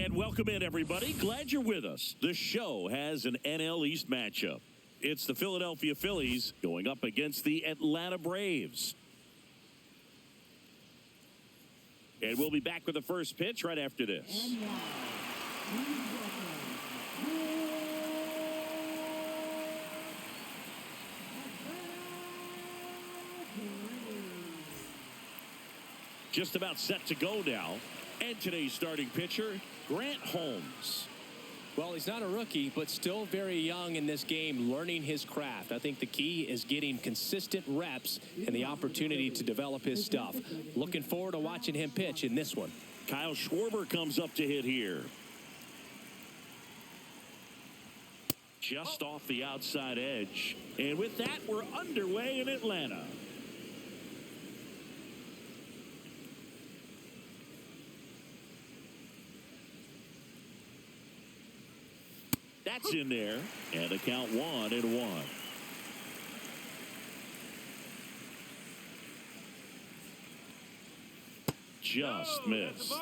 And welcome in, everybody. Glad you're with us. The show has an NL East matchup. It's the Philadelphia Phillies going up against the Atlanta Braves. And we'll be back with the first pitch right after this. Just about set to go now. And today's starting pitcher, Grant Holmes. Well, he's not a rookie, but still very young in this game, learning his craft. I think the key is getting consistent reps and the opportunity to develop his stuff. Looking forward to watching him pitch in this one. Kyle Schwarber comes up to hit here. Just off the outside edge. And with that, we're underway in Atlanta. That's in there, and a count 1-1. Just missed.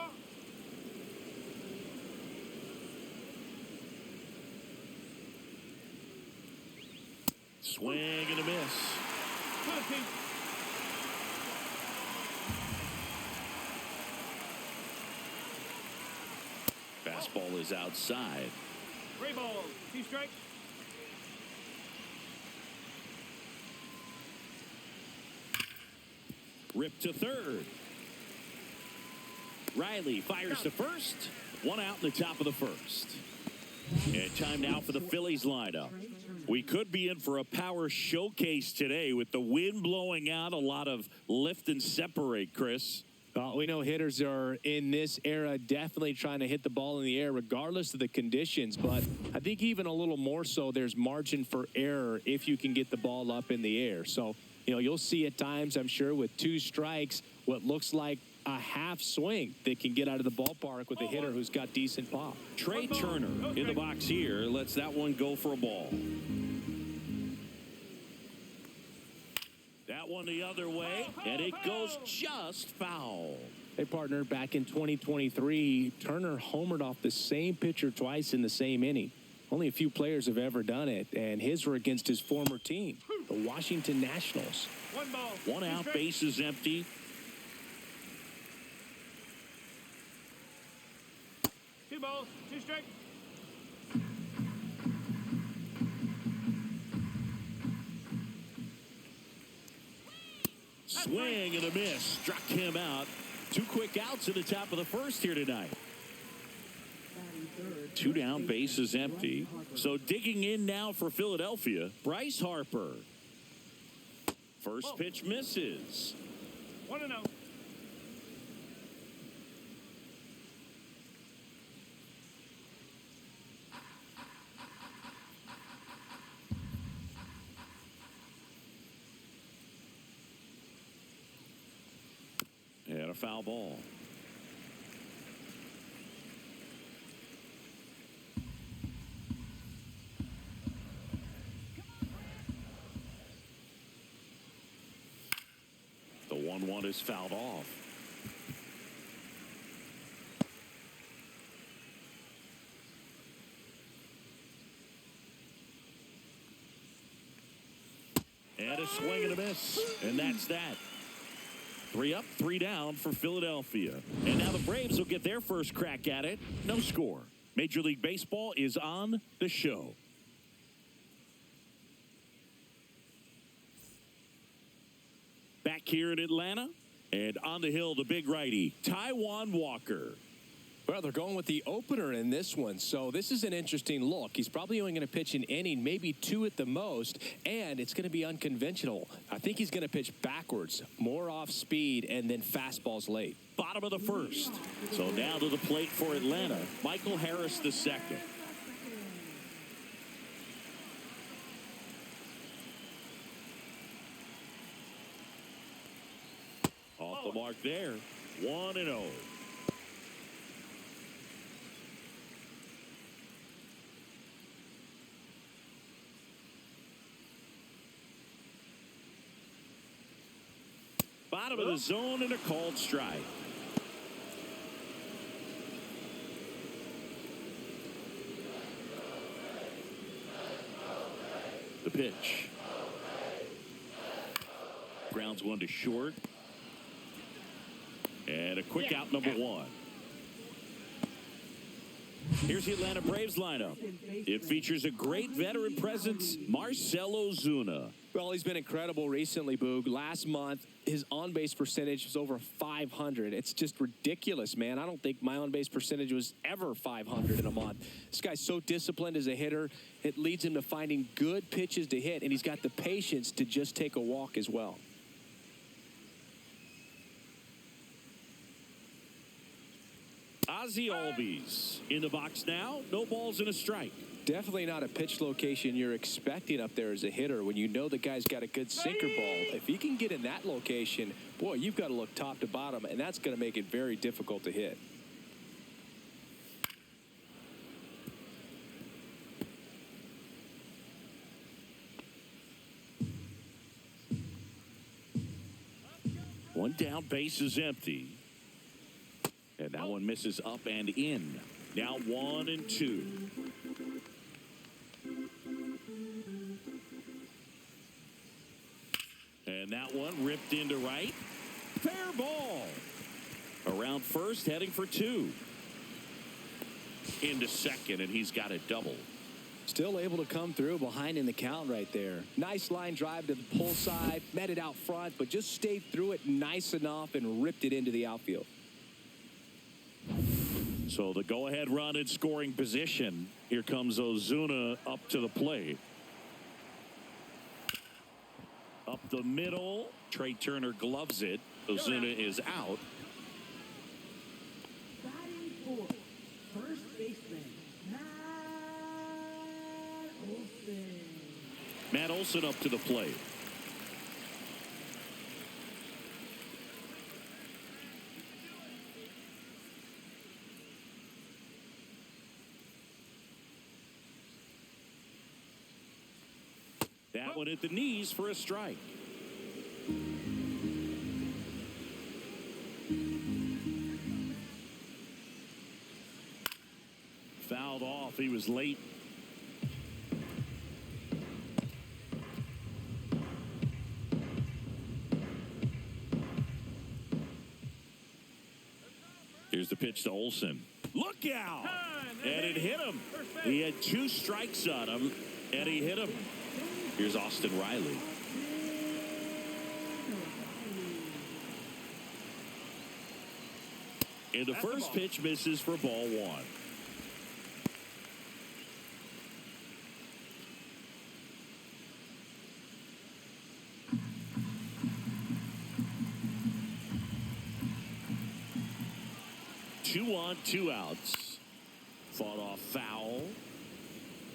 Swing and a miss. Fastball is outside. 3 balls, 2 strikes. Rip to third. Riley fires to first. 1 out in the top of the first. And time now for the Phillies lineup. We could be in for a power showcase today with the wind blowing out, a lot of lift and separate, Chris. We know hitters are in this era definitely trying to hit the ball in the air regardless of the conditions, but I think even a little more so there's margin for error if you can get the ball up in the air. So, you'll see at times, I'm sure, with 2 strikes, what looks like a half swing that can get out of the ballpark with a hitter who's got decent pop. Trey Turner in the box here lets that one go for a ball. That one the other way, and it goes just foul. Hey, partner, back in 2023, Turner homered off the same pitcher twice in the same inning. Only a few players have ever done it, and his were against his former team, the Washington Nationals. 1 ball. 1 out, bases empty. Two balls, 2 strikes. Swing and a miss. Struck him out. 2 quick outs in the top of the first here tonight. 2 down, bases empty. So digging in now for Philadelphia, Bryce Harper. First pitch misses. 1-0. And a foul ball. The 1-1 is fouled off. And a swing and a miss. And that's that. 3 up, 3 down for Philadelphia. And now the Braves will get their first crack at it. No score. Major League Baseball is on the show. Back here in Atlanta, and on the hill, the big righty, Taijuan Walker. Well, they're going with the opener in this one, so this is an interesting look. He's probably only going to pitch an inning, maybe 2 at the most, and it's going to be unconventional. I think he's going to pitch backwards, more off speed, and then fastballs late. Bottom of the first. So now to the plate for Atlanta, Michael Harris II. Off the mark there, 1-0. Bottom of the zone and a called strike. The pitch. Grounds one to short. And a quick out, number one. Here's the Atlanta Braves lineup. It features a great veteran presence, Marcell Ozuna. Well, he's been incredible recently, Boog. Last month, his on-base percentage was over 500. It's just ridiculous, man. I don't think my on-base percentage was ever 500 in a month. This guy's so disciplined as a hitter. It leads him to finding good pitches to hit, and he's got the patience to just take a walk as well. Ozzie Albies in the box now. No balls and a strike. Definitely not a pitch location you're expecting up there as a hitter when you know the guy's got a good sinker ball. If he can get in that location, boy, you've got to look top to bottom, and that's going to make it very difficult to hit. One down, base is empty. And that one misses up and in. Now 1-2. And that one ripped into right. Fair ball. Around first, heading for two. Into second, and he's got a double. Still able to come through behind in the count right there. Nice line drive to the pull side. Met it out front, but just stayed through it nice enough and ripped it into the outfield. So the go-ahead run in scoring position. Here comes Ozuna up to the plate. Up the middle. Trey Turner gloves it. Ozuna is out. Batting for first baseman, Matt Olson up to the plate. That one at the knees for a strike. Fouled off. He was late. Here's the pitch to Olson. Look out! And it hit him. He had 2 strikes on him, and he hit him. Here's Austin Riley. And the first pitch misses for ball one. Two on, 2 outs. Fought off foul.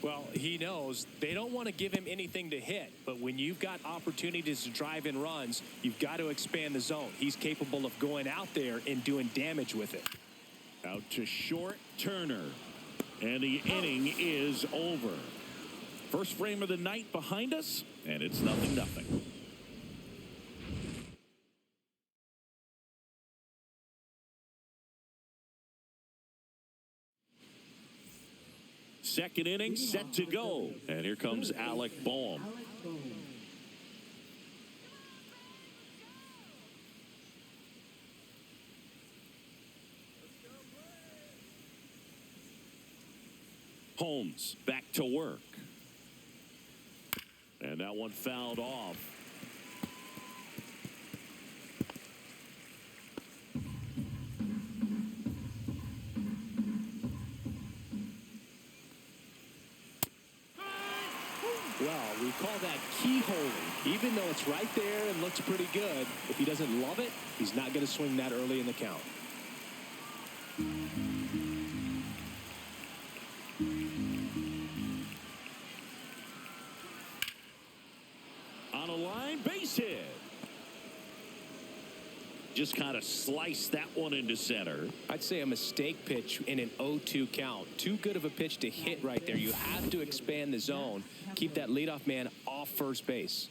Well, he knows they don't want to give him anything to hit, but when you've got opportunities to drive in runs, you've got to expand the zone. He's capable of going out there and doing damage with it. Out to short, Turner. And the inning is over. First frame of the night behind us, and it's 0-0. Second inning set to go. And here comes Alec Boehm. Holmes back to work. And that one fouled off. Well, we call that keyholing. Even though it's right there and looks pretty good, if he doesn't love it, he's not going to swing that early in the count. On a line, base hit. Just kind of sliced that one into center. I'd say a mistake pitch in an 0-2 count. Too good of a pitch to hit right there. You have to expand the zone. Keep that leadoff man off first base.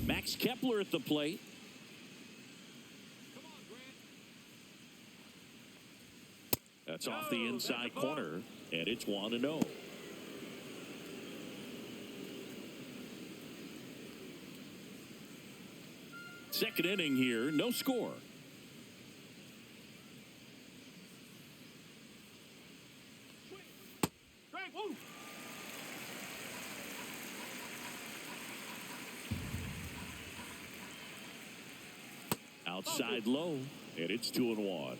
Max Kepler at the plate. That's off the inside corner, and it's 1-0. Second inning here, no score. Strike. Woo. Outside low, and it's 2-1.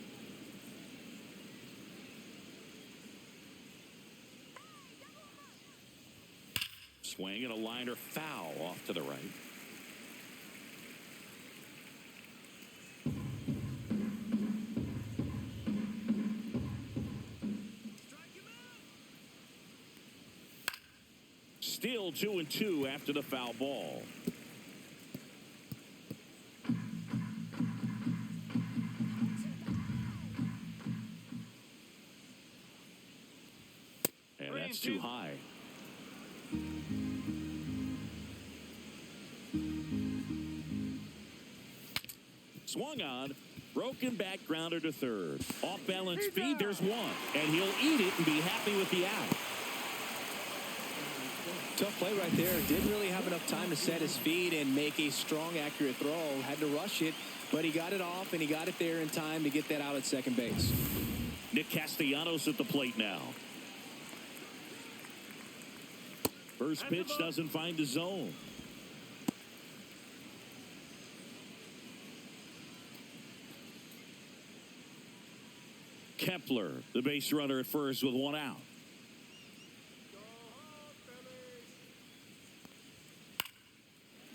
Swing and a liner foul off to the right. Still 2-2 after the foul ball. And that's too high. Swung on, broken back grounder to third. Off balance speed, there's one. And he'll eat it and be happy with the out. Tough play right there. Didn't really have enough time to set his feet and make a strong, accurate throw. Had to rush it, but he got it off, and he got it there in time to get that out at second base. Nick Castellanos at the plate now. First pitch doesn't find the zone. Kepler, the base runner at first with one out.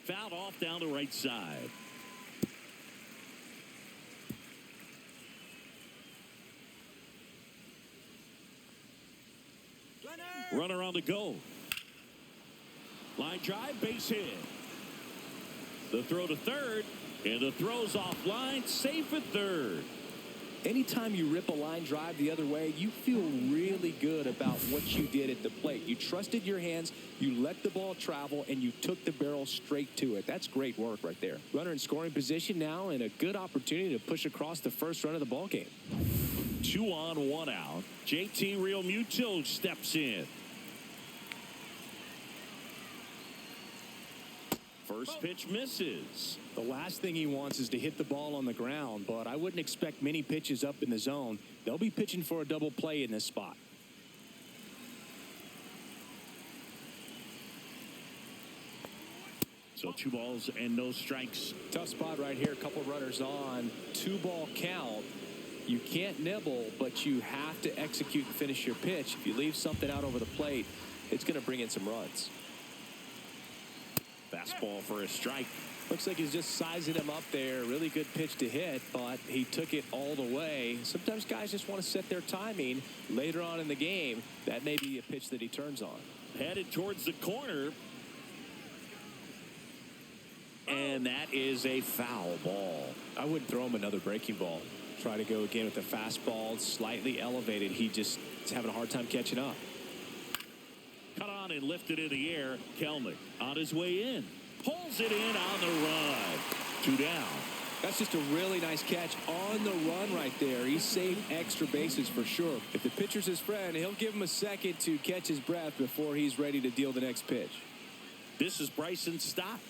Fouled off down the right side. Runner on the go. Line drive, base hit. The throw to third, and the throw's offline, safe at third. Anytime you rip a line drive the other way, you feel really good about what you did at the plate. You trusted your hands, you let the ball travel, and you took the barrel straight to it. That's great work right there. Runner in scoring position now, and a good opportunity to push across the first run of the ball game. 2 on, 1 out. JT Realmuto steps in. First pitch misses. The last thing he wants is to hit the ball on the ground, but I wouldn't expect many pitches up in the zone. They'll be pitching for a double play in this spot. So 2 balls and no strikes. Tough spot right here. A couple runners on. 2-ball count. You can't nibble, but you have to execute and finish your pitch. If you leave something out over the plate, it's going to bring in some runs. Fastball for a strike. Looks like he's just sizing him up there. Really good pitch to hit, but he took it all the way. Sometimes guys just want to set their timing later on in the game. That may be a pitch that he turns on. Headed towards the corner. And that is a foul ball. I wouldn't throw him another breaking ball. Try to go again with the fastball, slightly elevated. He just is having a hard time catching up. Cut on and lifted in the air. Kelnick on his way in. Pulls it in on the run. 2 down. That's just a really nice catch on the run right there. He saved extra bases for sure. If the pitcher's his friend, he'll give him a second to catch his breath before he's ready to deal the next pitch. This is Bryson Stott.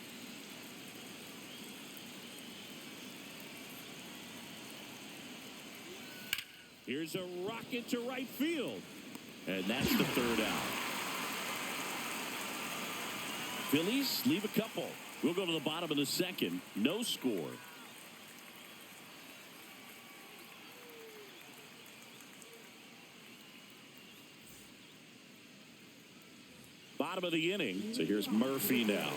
Here's a rocket to right field. And that's the 3rd out. Phillies leave a couple. We'll go to the bottom of the 2nd. No score. Bottom of the inning. So here's Murphy now.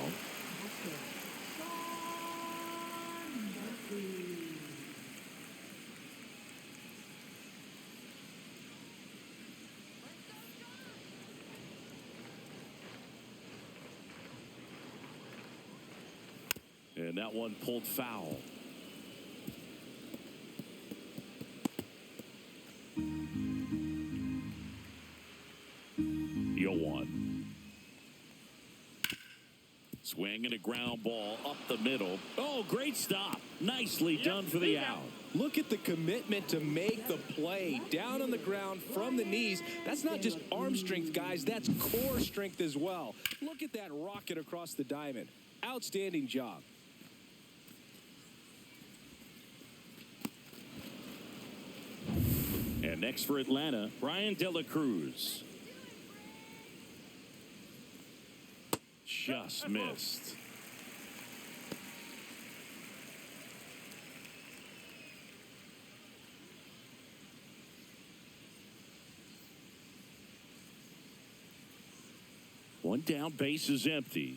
And that one pulled foul. You'll one. Swing and a ground ball up the middle. Oh, great stop. Nicely done for the out. Look at the commitment to make the play. Down on the ground from the knees. That's not just arm strength, guys. That's core strength as well. Look at that rocket across the diamond. Outstanding job. And next for Atlanta, Brian De La Cruz. Just missed. One down, base is empty.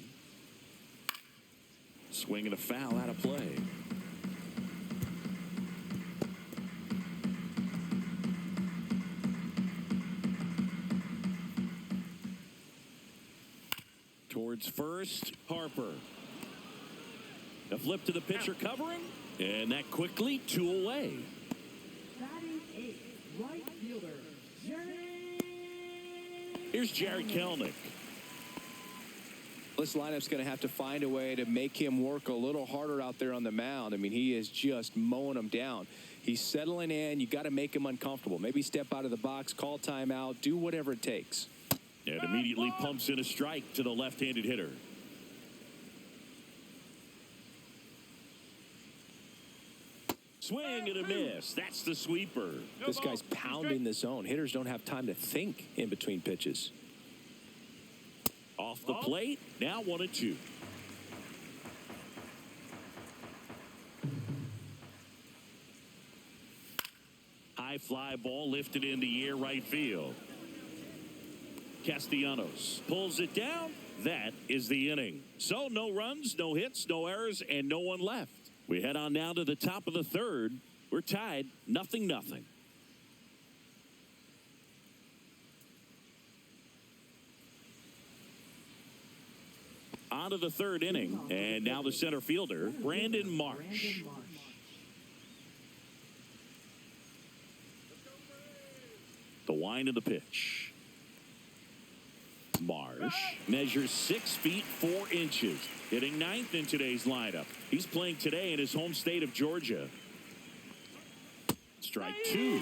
Swing and a foul out of play. Towards first, Harper. A flip to the pitcher covering, and that quickly 2 away. Batting eighth, right fielder, Jerry. Here's Jerry Kelnick. This lineup's going to have to find a way to make him work a little harder out there on the mound. I mean, he is just mowing them down. He's settling in. You got to make him uncomfortable. Maybe step out of the box, call timeout, do whatever it takes. And immediately pumps in a strike to the left-handed hitter. Swing and a miss. That's the sweeper. This guy's pounding the zone. Hitters don't have time to think in between pitches. Off the plate, now 1-2. High fly ball lifted in the air right field. Castellanos pulls it down. That is the inning. So no runs, no hits, no errors, and no one left. We head on now to the top of the third. We're tied 0-0. On to the third inning, and now the center fielder, Brandon Marsh. The wind of the pitch. Marsh measures 6 feet 4 inches, hitting 9th in today's lineup. He's playing today in his home state of Georgia. Strike 2.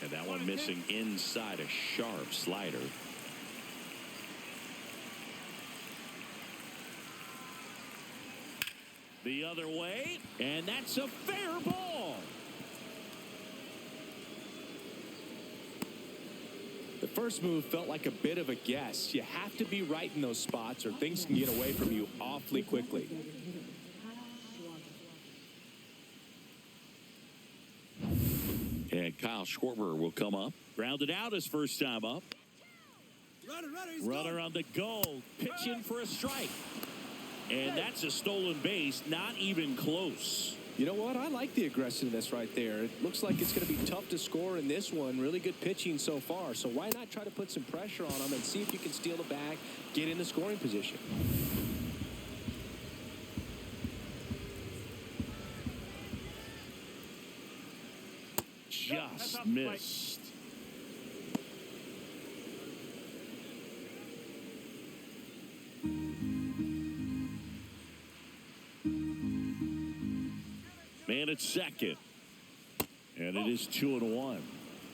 And that one missing inside a sharp slider. The other way, and that's a fair ball. The first move felt like a bit of a guess. You have to be right in those spots or things can get away from you awfully quickly. And Kyle Schwarber will come up. Grounded out his first time up. Runner on the goal. Pitching for a strike. And that's a stolen base, not even close. You know what? I like the aggressiveness right there. It looks like it's going to be tough to score in this one. Really good pitching so far. So why not try to put some pressure on him and see if you can steal the bag, get in the scoring position. Just missed. Man at second. And it is 2-1.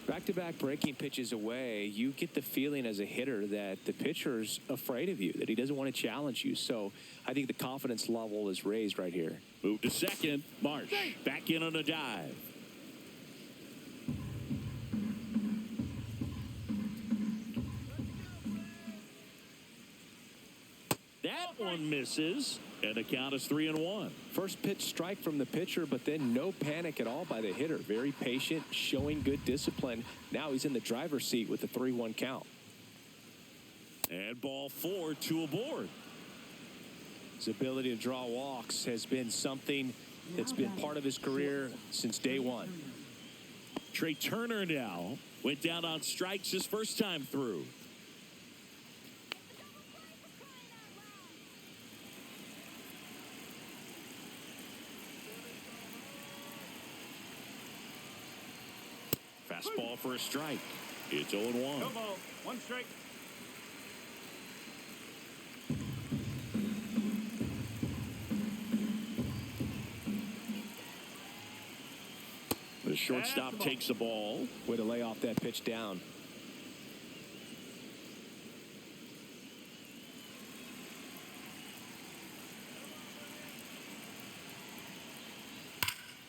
Back-to-back breaking pitches away, you get the feeling as a hitter that the pitcher's afraid of you, that he doesn't want to challenge you. So I think the confidence level is raised right here. Move to second. Marsh back in on a dive. That one misses, and the count is 3-1. First pitch strike from the pitcher, but then no panic at all by the hitter. Very patient, showing good discipline. Now he's in the driver's seat with the 3-1 count. And ball 4, 2 aboard. His ability to draw walks has been something that's been part of his career since day one. Trey Turner now went down on strikes his first time through. Fastball for a strike. It's 0-1. No ball. 1 strike. The shortstop takes the ball. Way to lay off that pitch down.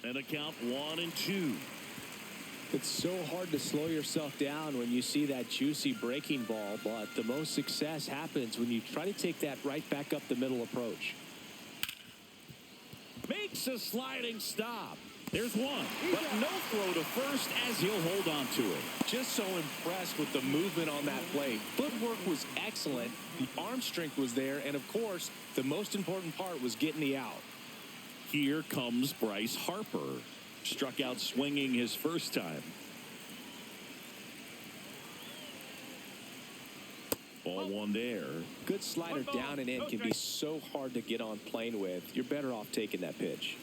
And a count 1-2. It's so hard to slow yourself down when you see that juicy breaking ball, but the most success happens when you try to take that right back up the middle approach. Makes a sliding stop. There's one, but no throw to first as he'll hold on to it. Just so impressed with the movement on that play. Footwork was excellent. The arm strength was there. And, of course, the most important part was getting the out. Here comes Bryce Harper. Struck out swinging his first time. Ball one there. Good slider down and in can be so hard to get on plane with. You're better off taking that pitch.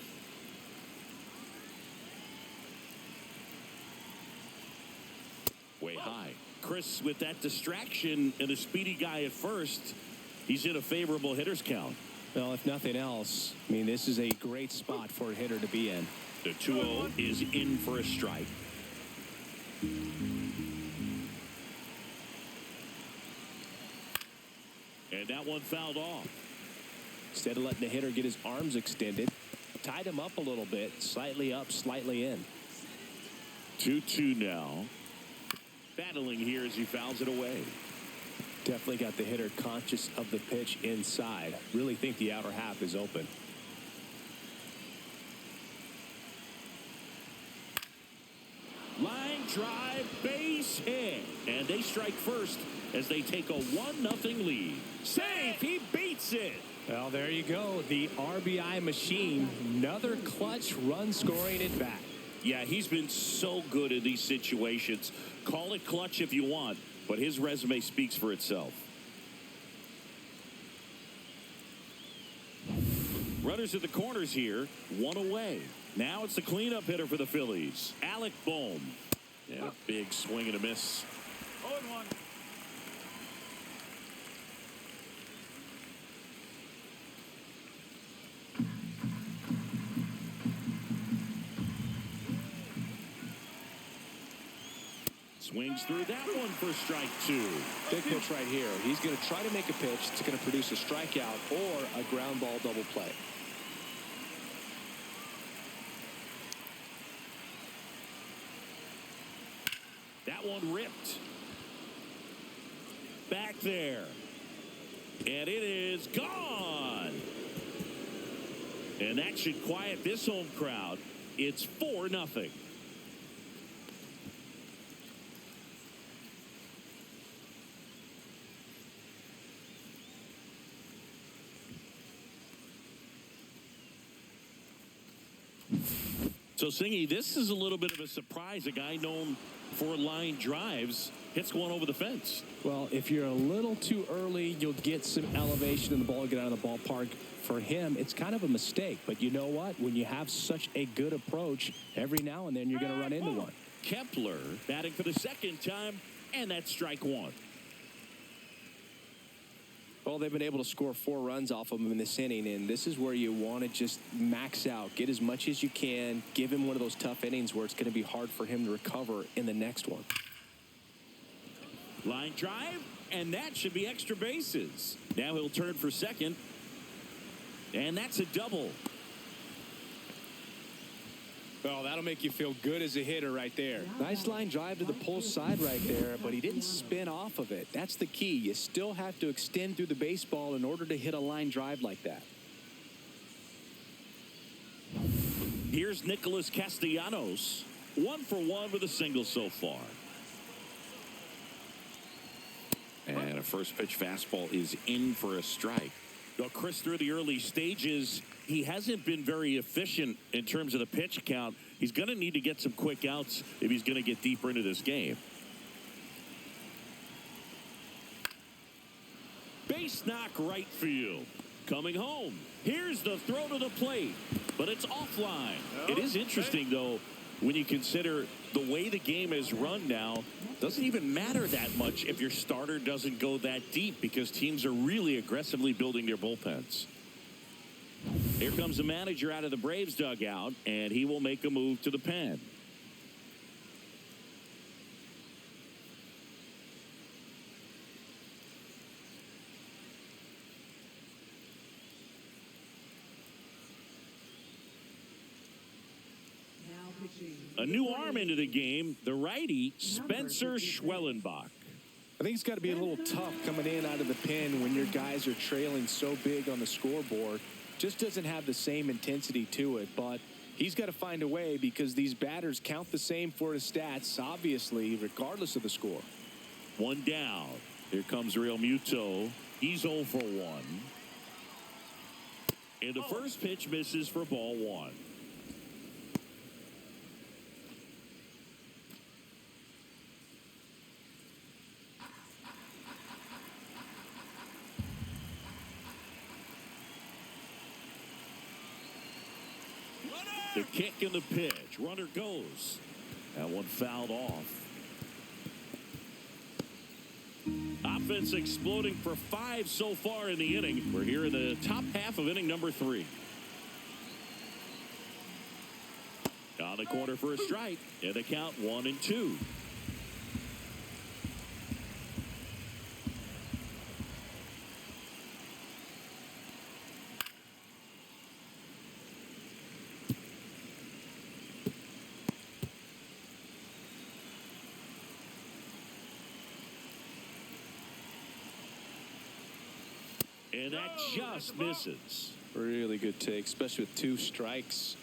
Way high. Chris with that distraction and a speedy guy at first. He's in a favorable hitter's count. Well, if nothing else, I mean, this is a great spot for a hitter to be in. The 2-0 is in for a strike. And that one fouled off. Instead of letting the hitter get his arms extended, tied him up a little bit, slightly up, slightly in. 2-2 now. Battling here as he fouls it away. Definitely got the hitter conscious of the pitch inside. Really think the outer half is open. Line drive, base hit. And they strike first as they take a 1-0 lead. Save, he beats it. Well, there you go. The RBI machine. Another clutch run scoring at bat. Yeah, he's been so good in these situations. Call it clutch if you want, but his resume speaks for itself. Runners at the corners here, one away. Now it's the cleanup hitter for the Phillies, Alec Bohm. And a big swing and a miss. 0-1. Swings through that one for strike two. Big pitch right here. He's going to try to make a pitch that's going to produce a strikeout or a ground ball double play. That one ripped. Back there. And it is gone. And that should quiet this home crowd. It's 4-0. So, Singy, this is a little bit of a surprise. A guy known for line drives hits one over the fence. Well, if you're a little too early, you'll get some elevation in the ball, get out of the ballpark. For him, it's kind of a mistake. But you know what? When you have such a good approach, every now and then you're going to run into one. Kepler batting for the second time, and that's strike one. Well, they've been able to score 4 runs off of him in this inning, and this is where you want to just max out. Get as much as you can. Give him one of those tough innings where it's going to be hard for him to recover in the next one. Line drive, and that should be extra bases. Now he'll turn for second, and that's a double. Well, that'll make you feel good as a hitter right there. Nice line drive to the pull side right there, but he didn't spin off of it. That's the key. You still have to extend through the baseball in order to hit a line drive like that. Here's Nicholas Castellanos, 1 for 1 with a single so far. And a first pitch fastball is in for a strike. Well, Chris, through the early stages, he hasn't been very efficient in terms of the pitch count. He's going to need to get some quick outs if he's going to get deeper into this game. Base knock right field. Coming home. Here's the throw to the plate, but it's offline. It is interesting, though, when you consider the way the game is run now. Doesn't even matter that much if your starter doesn't go that deep because teams are really aggressively building their bullpens. Here comes the manager out of the Braves dugout, and he will make a move to the pen. A new arm into the game, the righty, Spencer Schwellenbach. I think it's got to be a little tough coming in out of the pen when your guys are trailing so big on the scoreboard. Just doesn't have the same intensity to it, but he's got to find a way because these batters count the same for his stats, obviously, regardless of the score. One down. Here comes Real Muto. He's 0 for 1. And the first pitch misses for ball 1. The kick and the pitch. Runner goes. That one fouled off. Offense exploding for 5 so far in the inning. We're here in the top half of inning number 3. On the corner for a strike. And the count 1-2. And that just misses. Really good take, especially with 2 strikes.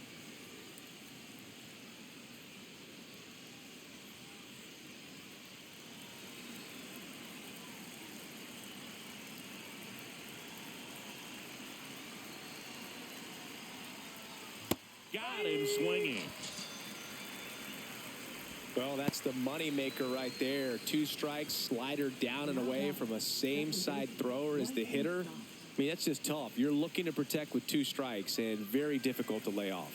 Got him swinging. Well, that's the money maker right there. 2 strikes, slider down and away from a same side thrower as the hitter. I mean, that's just tough. You're looking to protect with 2 strikes and very difficult to lay off.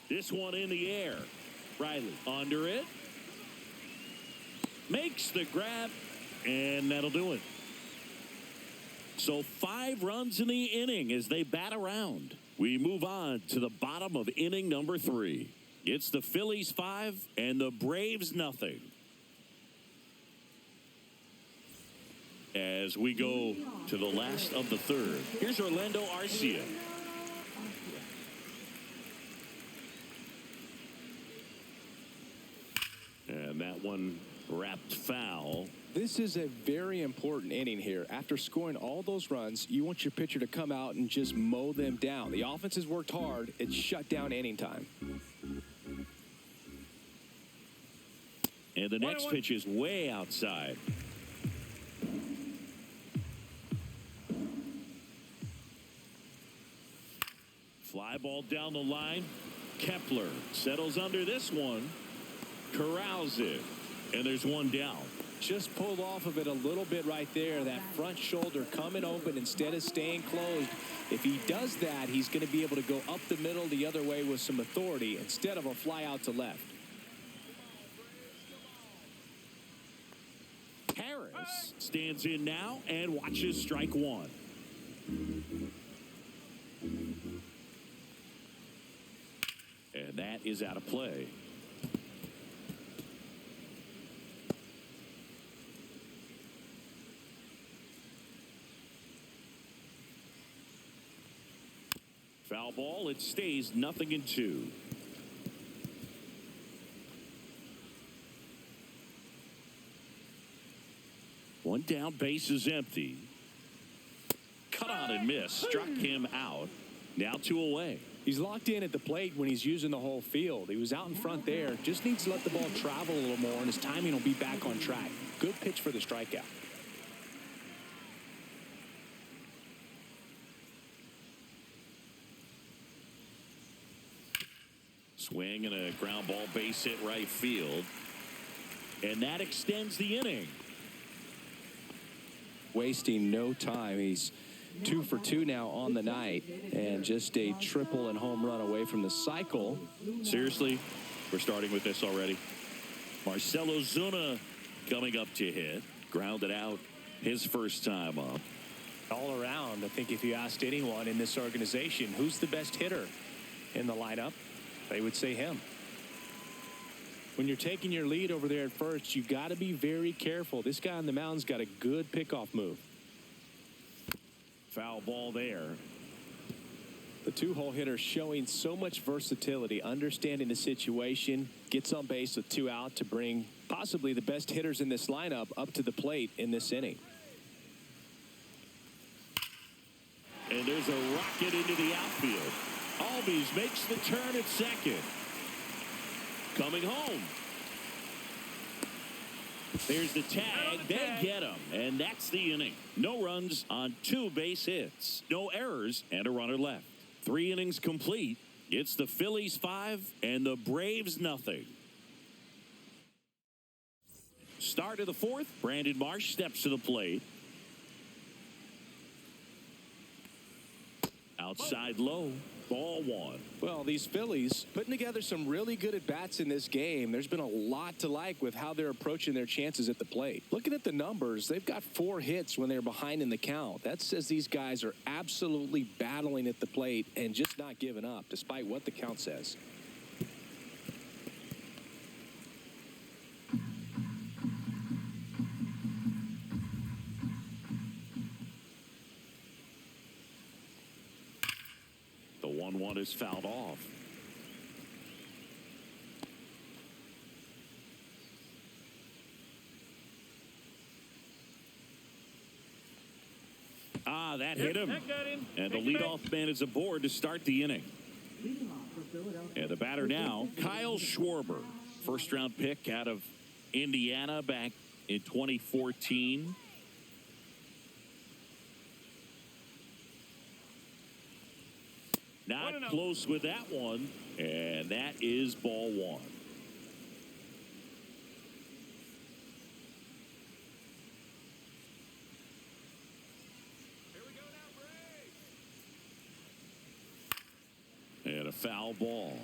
This one in the air. Riley under it. Makes the grab, and that'll do it. So 5 runs in the inning as they bat around. We move on to the bottom of inning number 3. It's the Phillies 5 and the Braves nothing. As we go to the last of the 3rd. Here's Orlando Arcia. And that one wrapped foul. This is a very important inning here. After scoring all those runs, you want your pitcher to come out and just mow them down. The offense has worked hard. It's shut down inning time. And the next pitch is way outside. Fly ball down the line. Kepler settles under this one. Corrals it. And there's one down. Just pulled off of it a little bit right there. That front shoulder coming open instead of staying closed. If he does that, he's going to be able to go up the middle the other way with some authority instead of a fly out to left. Harris stands in now and watches strike 1. And that is out of play. Foul ball. It stays 0-2. One down, base is empty. Cut on and miss. Struck him out. Now 2 away. He's locked in at the plate when he's using the whole field. He was out in front there. Just needs to let the ball travel a little more, and his timing will be back on track. Good pitch for the strikeout. Swing and a ground ball, base hit right field. And that extends the inning. Wasting no time. He's 2 for 2 now on the night, and just a triple and home run away from the cycle. Seriously, we're starting with this already. Marcell Ozuna coming up to hit. Grounded out his first time up. All around, I think if you asked anyone in this organization who's the best hitter in the lineup, they would say him. When you're taking your lead over there at first, you got to be very careful. This guy on the mound's got a good pickoff move. Foul ball there. The two-hole hitter showing so much versatility, understanding the situation, gets on base with 2 out to bring possibly the best hitters in this lineup up to the plate in this inning. And there's a rocket into the outfield. Albies makes the turn at second. Coming home. There's the tag. They get him. And that's the inning. No runs on 2 base hits. No errors and a runner left. 3 innings complete. It's the Phillies 5 and the Braves nothing. Start of the 4th. Brandon Marsh steps to the plate. Outside low. Ball 1. Well, these Phillies putting together some really good at-bats in this game. There's been a lot to like with how they're approaching their chances at the plate. Looking at the numbers, they've got 4 hits when they're behind in the count. That says these guys are absolutely battling at the plate and just not giving up, despite what the count says. The 1-1 is fouled off. That hit him. That got him. And the leadoff man is aboard to start the inning. And the batter now, Kyle Schwarber. First-round pick out of Indiana back in 2014. Not close with that one, and that is ball 1. Here we go now, And a foul ball.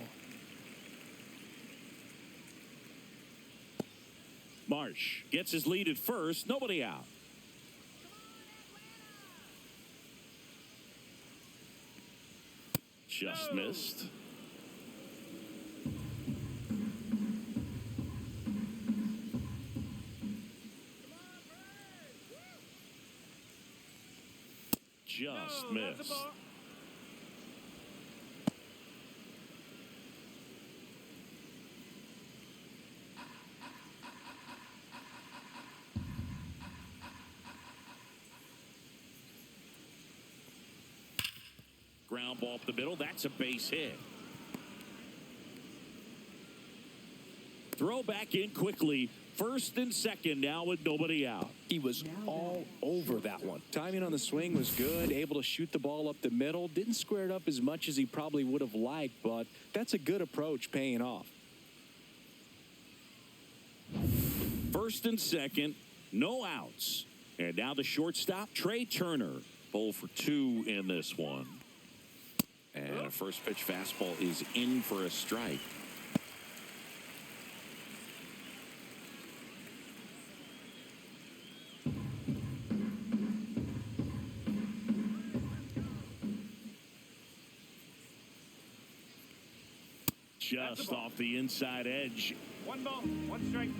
Marsh gets his lead at first. Nobody out. Just missed. Just missed. Ground ball up the middle. That's a base hit. Throw back in quickly. First and second now with nobody out. He was all over that one. Timing on the swing was good. Able to shoot the ball up the middle. Didn't square it up as much as he probably would have liked, but that's a good approach paying off. First and second. No outs. And now the shortstop, Trey Turner. 0 for 2 in this one. And a first pitch fastball is in for a strike. Just off the inside edge. 1 ball, 1 strike.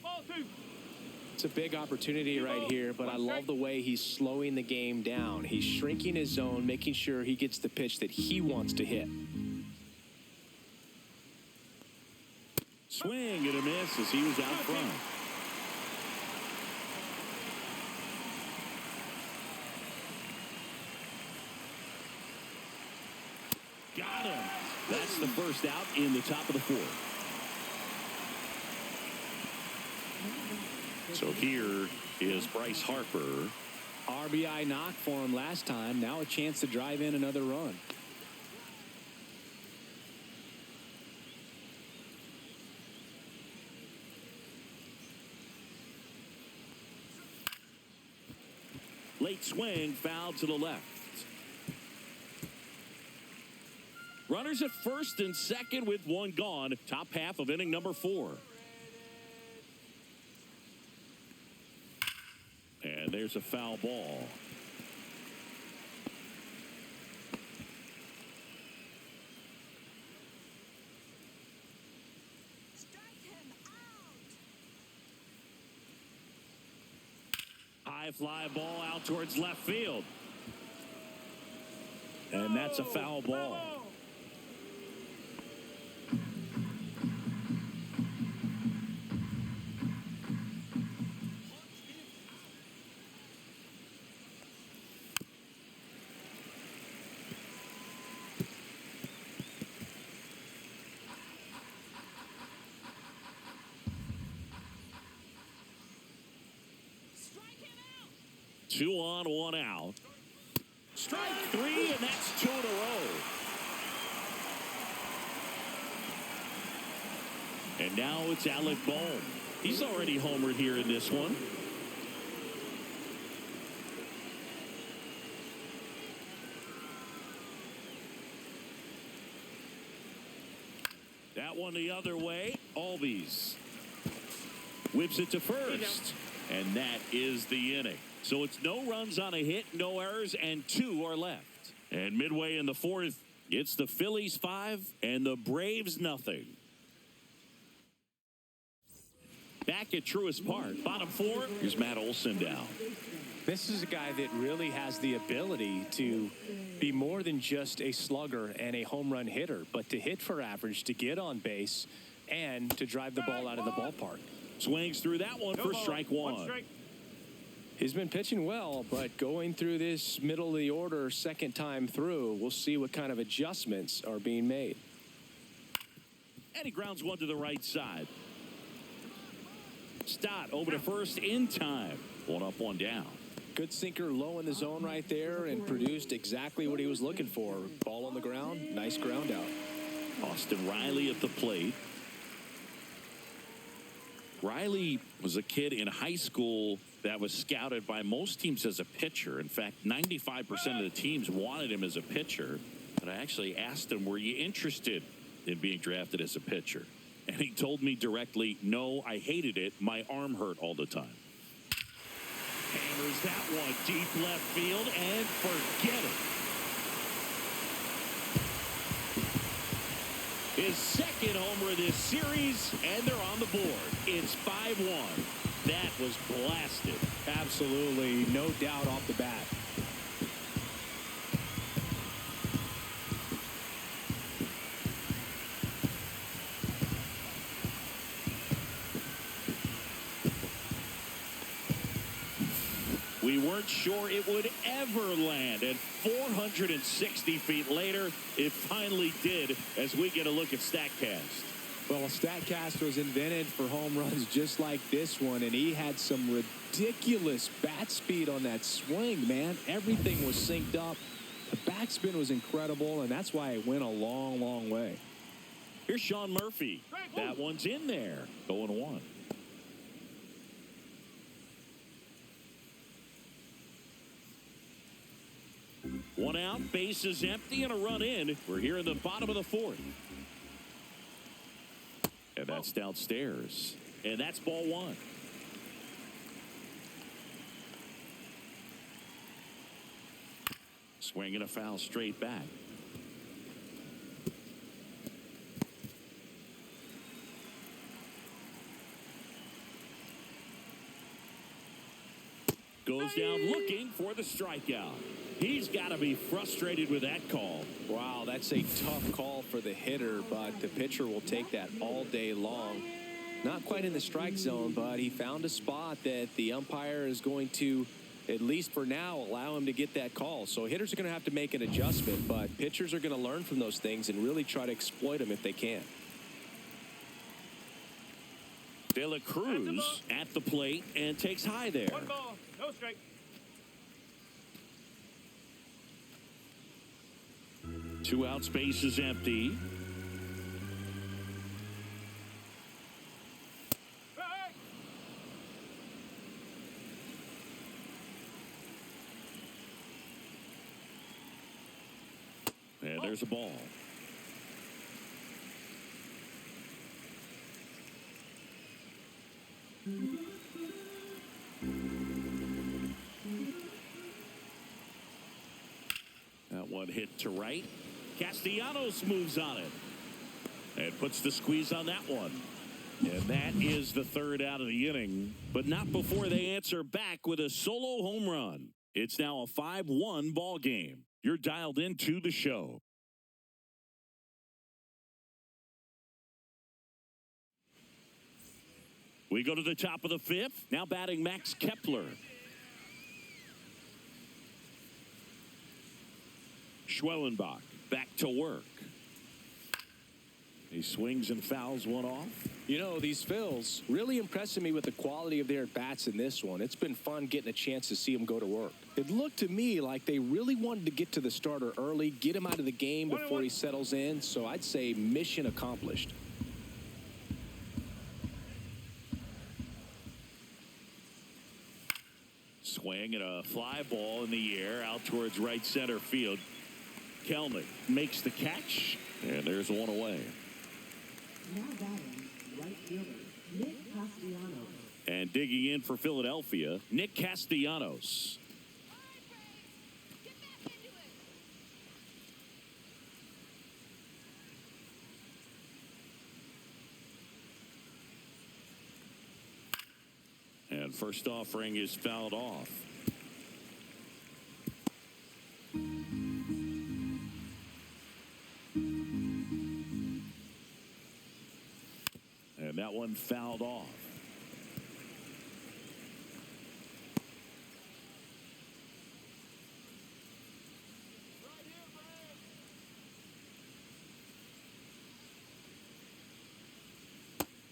Ball 2. It's a big opportunity right here, but I love the way he's slowing the game down. He's shrinking his zone, making sure he gets the pitch that he wants to hit. Swing and a miss as he was out front. Got him. That's the first out in the top of the 4th. So here is Bryce Harper. RBI knock for him last time. Now a chance to drive in another run. Late swing, foul to the left. Runners at first and second with 1 gone. Top half of inning number 4. And there's a foul ball. high fly ball out towards left field. And that's a foul ball. 2 on, 1 out. Strike 3, and that's 2 in a row. And now it's Alec Bohm. He's already homered here in this one. That one the other way. Albies whips it to first. And that is the inning. So it's no runs on a hit, no errors, and 2 are left. And midway in the 4th, it's the Phillies 5 and the Braves nothing. Back at Truist Park, bottom 4, here's Matt Olson down. This is a guy that really has the ability to be more than just a slugger and a home run hitter, but to hit for average, to get on base, and to drive the ball out of the ballpark. Swings through that one for strike 1. He's been pitching well, but going through this middle of the order second time through, we'll see what kind of adjustments are being made. And he grounds one to the right side. Stott over to first in time. 1 up, 1 down. Good sinker low in the zone right there and produced exactly what he was looking for. Ball on the ground, nice ground out. Austin Riley at the plate. Riley was a kid in high school that was scouted by most teams as a pitcher. In fact, 95% of the teams wanted him as a pitcher. But I actually asked him, were you interested in being drafted as a pitcher? And he told me directly, no, I hated it. My arm hurt all the time. Hammers that one deep left field and forget it. His second homer of this series, and they're on the board. It's 5-1. That was blasted. Absolutely, no doubt off the bat. We weren't sure it would ever land, and 460 feet later, it finally did, as we get a look at StatCast. Well, StatCast was invented for home runs just like this one, and he had some ridiculous bat speed on that swing, man. Everything was synced up. The backspin was incredible, and that's why it went a long, long way. Here's Sean Murphy. That one's in there. 0-1. One out, bases empty, and a run in. We're here in the bottom of the 4th. And that's downstairs. And that's ball 1. Swinging a foul straight back. Goes down looking for the strikeout. He's got to be frustrated with that call. Wow, that's a tough call for the hitter, but the pitcher will take that all day long. Not quite in the strike zone, but he found a spot that the umpire is going to, at least for now, allow him to get that call. So hitters are going to have to make an adjustment, but pitchers are going to learn from those things and really try to exploit them if they can. De La Cruz at the plate and takes high there. 1 ball, no strike. Two out, space is empty. Hey! And there's a ball. That one hit to right. Castellanos moves on it and puts the squeeze on that one. And that is the third out of the inning, but not before they answer back with a solo home run. It's now a 5-1 ball game. You're dialed into the show. We go to the top of the fifth. Now batting Max Kepler. Schwellenbach back to work. He swings and fouls one off. You know, these Phils really impressing me with the quality of their bats in this one. It's been fun getting a chance to see them go to work. It looked to me like they really wanted to get to the starter early, get him out of the game before he settles in. So I'd say mission accomplished. Swing and a fly ball in the air out towards right center field. Kelnick makes the catch, and there's one away. Now batting, right fielder, Nick Castellanos. And digging in for Philadelphia, Nick Castellanos. And first offering is fouled off. And that one fouled off.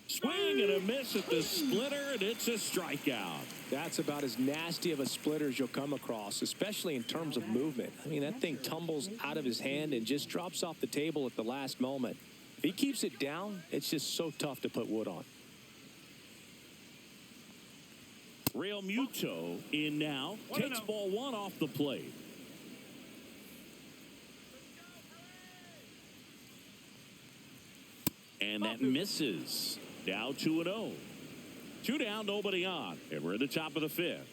Swing and a miss at the splitter, and it's a strikeout. That's about as nasty of a splitter as you'll come across, especially in terms of movement. I mean, that thing tumbles out of his hand and just drops off the table at the last moment. If he keeps it down, it's just so tough to put wood on. Real Muto in now. Takes ball one off the plate. And that misses. Now 2-0. 2 down, nobody on. And we're at the top of the fifth.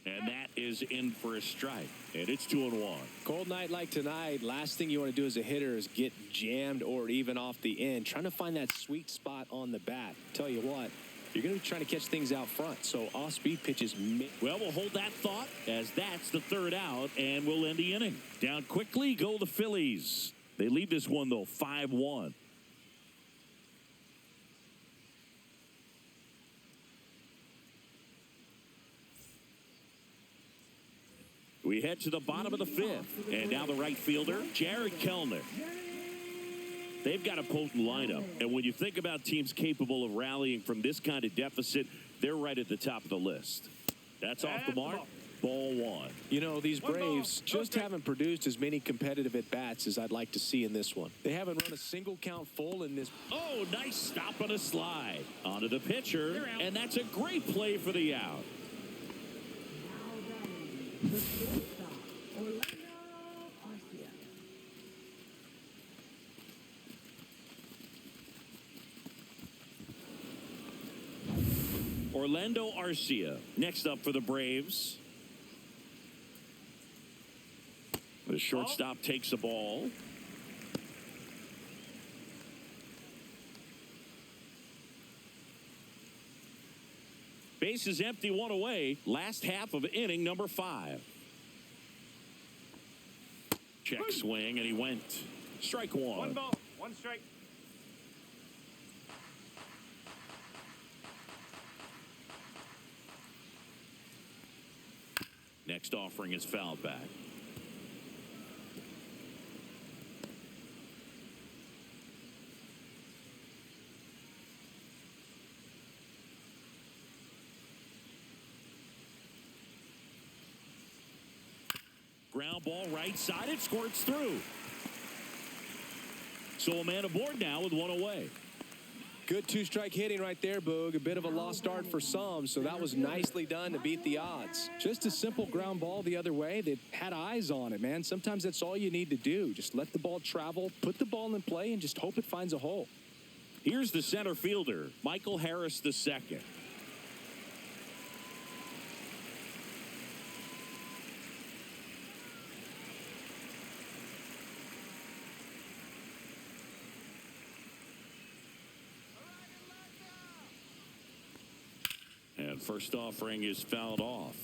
And that is in for a strike. And it's 2-1. Cold night like tonight, last thing you want to do as a hitter is get jammed or even off the end. Trying to find that sweet spot on the bat. Tell you what, you're going to be trying to catch things out front. So off-speed pitches. Well, we'll hold that thought as that's the third out, and we'll end the inning. Down quickly go the Phillies. They lead this one, though, 5-1. We head to the bottom of the fifth, and now the right fielder, Jared Kelnick. They've got a potent lineup, and when you think about teams capable of rallying from this kind of deficit, they're right at the top of the list. That's off the mark. Ball one. You know, these Braves just haven't produced as many competitive at-bats as I'd like to see in this one. They haven't run a single count full in this. Oh, nice stop on a slide. Onto the pitcher, and that's a great play for the out. The shortstop, Orlando Arcia. Orlando Arcia next up for the Braves. The shortstop takes the ball. Base is empty, one away. Last half of inning number 5. Check swing, and he went. Strike one. 1 ball, 1 strike. Next offering is fouled back. Ground ball right side. It squirts through. So a man aboard now with one away. Good two-strike hitting right there, Boog. A bit of a lost start for some, so that was nicely done to beat the odds. Just a simple ground ball the other way. They had eyes on it, man. Sometimes that's all you need to do. Just let the ball travel, put the ball in play, and just hope it finds a hole. Here's the center fielder, Michael Harris II. And first offering is fouled off.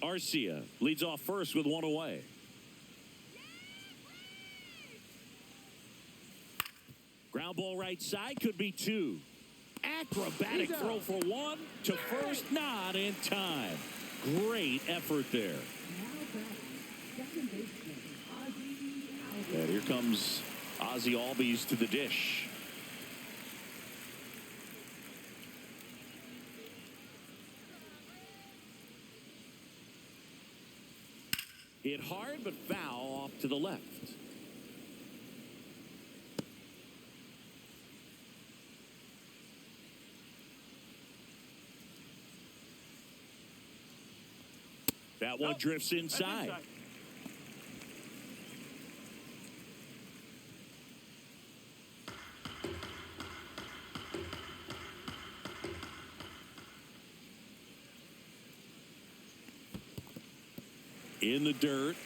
Arcia leads off first with one away. Ground ball right side, could be two. Acrobatic throw for one to first, not in time. Great effort there. And here comes Ozzie Albies to the dish. Hit hard, but foul off to the left. That one drifts inside. In the dirt.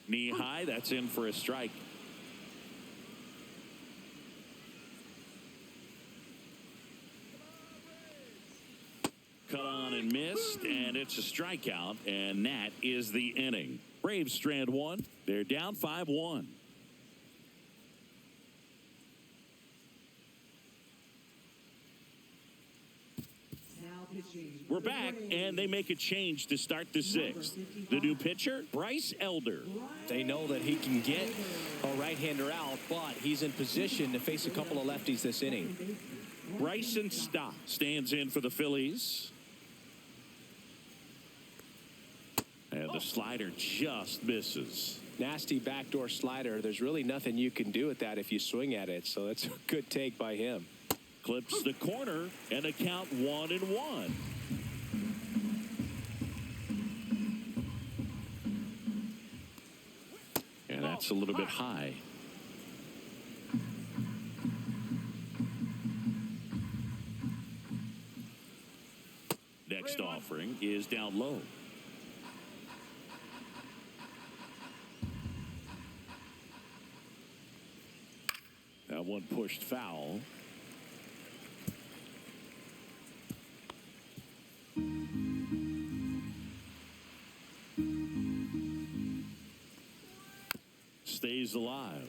Knee high, that's in for a strike. Cut on and missed, and it's a strikeout, and that is the inning. Braves strand one. They're down 5-1. We're back, and they make a change to start the sixth. The new pitcher, Bryce Elder. They know that he can get a right-hander out, but he's in position to face a couple of lefties this inning. Bryson Stott stands in for the Phillies. And the slider just misses. Nasty backdoor slider. There's really nothing you can do with that if you swing at it, so that's a good take by him. Clips the corner, and a count 1-1. And that's a little bit high. Next offering is down low. That one pushed foul. Stays alive.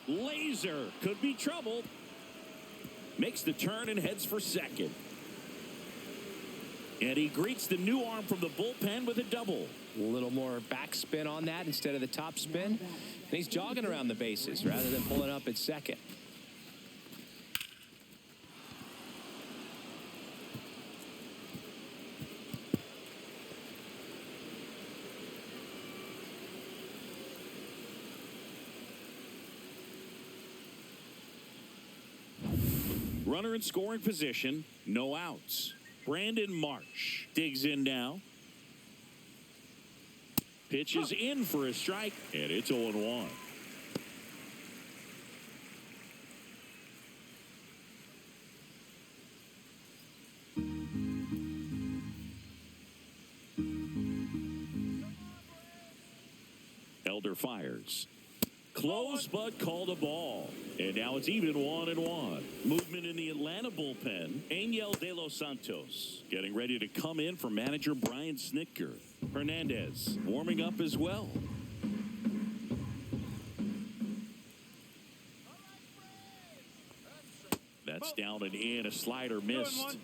Laser could be trouble. Makes the turn and heads for second. And he greets the new arm from the bullpen with a double. A little more backspin on that instead of the top spin. And he's jogging around the bases rather than pulling up at second. Runner in scoring position, no outs. Brandon Marsh digs in now. Pitches in for a strike, and it's 0-1. Elder fires. Close, but called a ball. And now it's even 1-1. Movement in the Atlanta bullpen. Angel De Los Santos getting ready to come in for manager Brian Snitker. Hernandez warming up as well. That's down and in. A slider missed.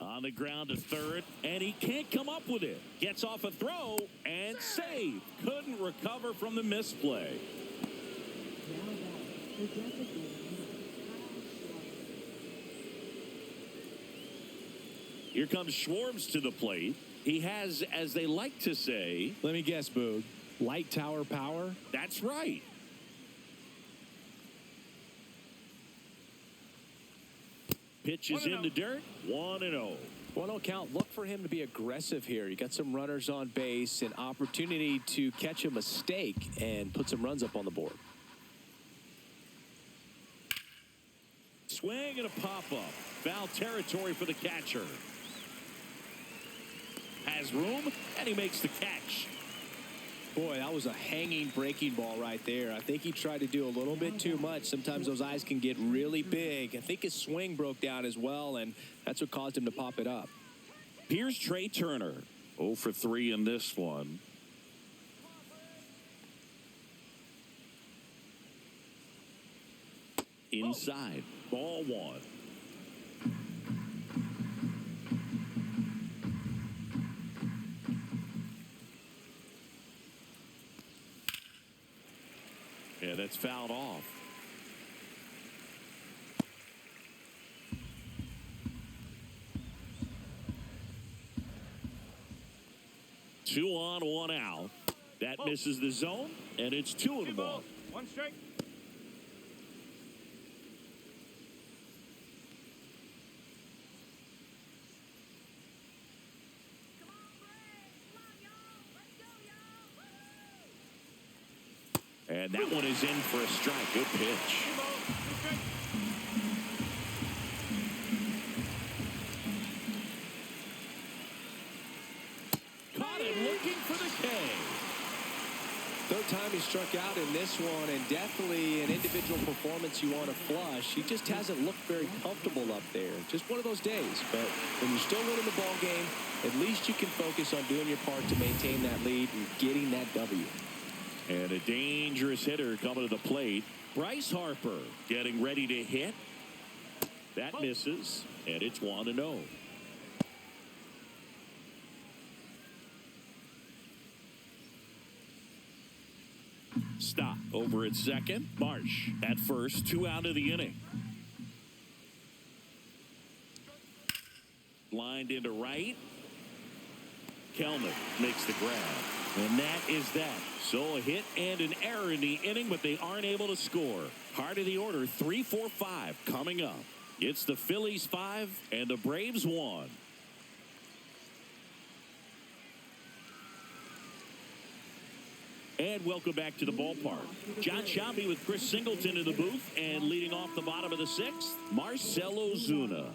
On the ground to third, and he can't come up with it. Gets off a throw and save. Couldn't recover from the misplay. Here comes Schwartz to the plate. He has, as they like to say, let me guess, Boog, light tower power? That's right. Pitch is in the dirt. 1-0. 1-0 count. Look for him to be aggressive here. You got some runners on base, an opportunity to catch a mistake and put some runs up on the board. Swing and a pop-up. Foul territory for the catcher. Has room, and he makes the catch. Boy, that was a hanging breaking ball right there. I think he tried to do a little bit too much. Sometimes those eyes can get really big. I think his swing broke down as well, and that's what caused him to pop it up. Here's Trey Turner. 0 for 3 in this one. Inside. Ball 1. Yeah, that's fouled off. Two on, 1 out. That misses the zone, and it's 2-1. 1 strike. And that one is in for a strike. Good pitch. Caught it looking for the K. Third time he struck out in this one, and definitely an individual performance you want to flush. He just hasn't looked very comfortable up there. Just one of those days. But when you're still winning the ball game, at least you can focus on doing your part to maintain that lead and getting that W. And a dangerous hitter coming to the plate. Bryce Harper getting ready to hit. That misses, and it's 1-0. Stop over at second. Marsh at first. 2 out of the inning. Lined into right. Kelnick makes the grab. And that is that. So a hit and an error in the inning, but they aren't able to score. Heart of the order, 3-4-5 coming up. It's the Phillies 5 and the Braves 1. And welcome back to the ballpark. John Shelby with Chris Singleton in the booth, and leading off the bottom of the 6th, Marcell Ozuna.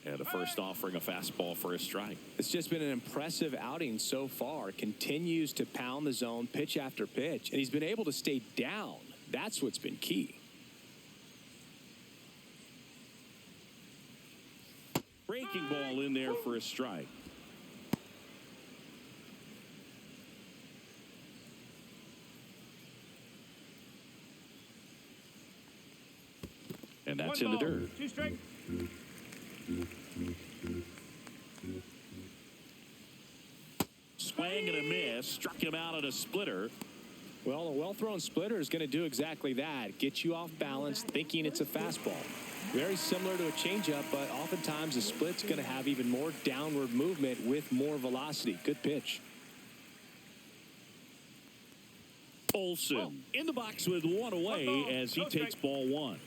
And the first offering a fastball for a strike. It's just been an impressive outing so far. Continues to pound the zone pitch after pitch, and he's been able to stay down. That's what's been key. Breaking ball in there for a strike. And that's in the dirt. 2 strike. Swing and a miss. Struck him out at a splitter. Well, a well-thrown splitter is going to do exactly that. Get you off balance, thinking it's a fastball. Very similar to a changeup, but oftentimes a split's going to have even more downward movement with more velocity. Good pitch. Olsen in the box with 1 away as he takes ball 1.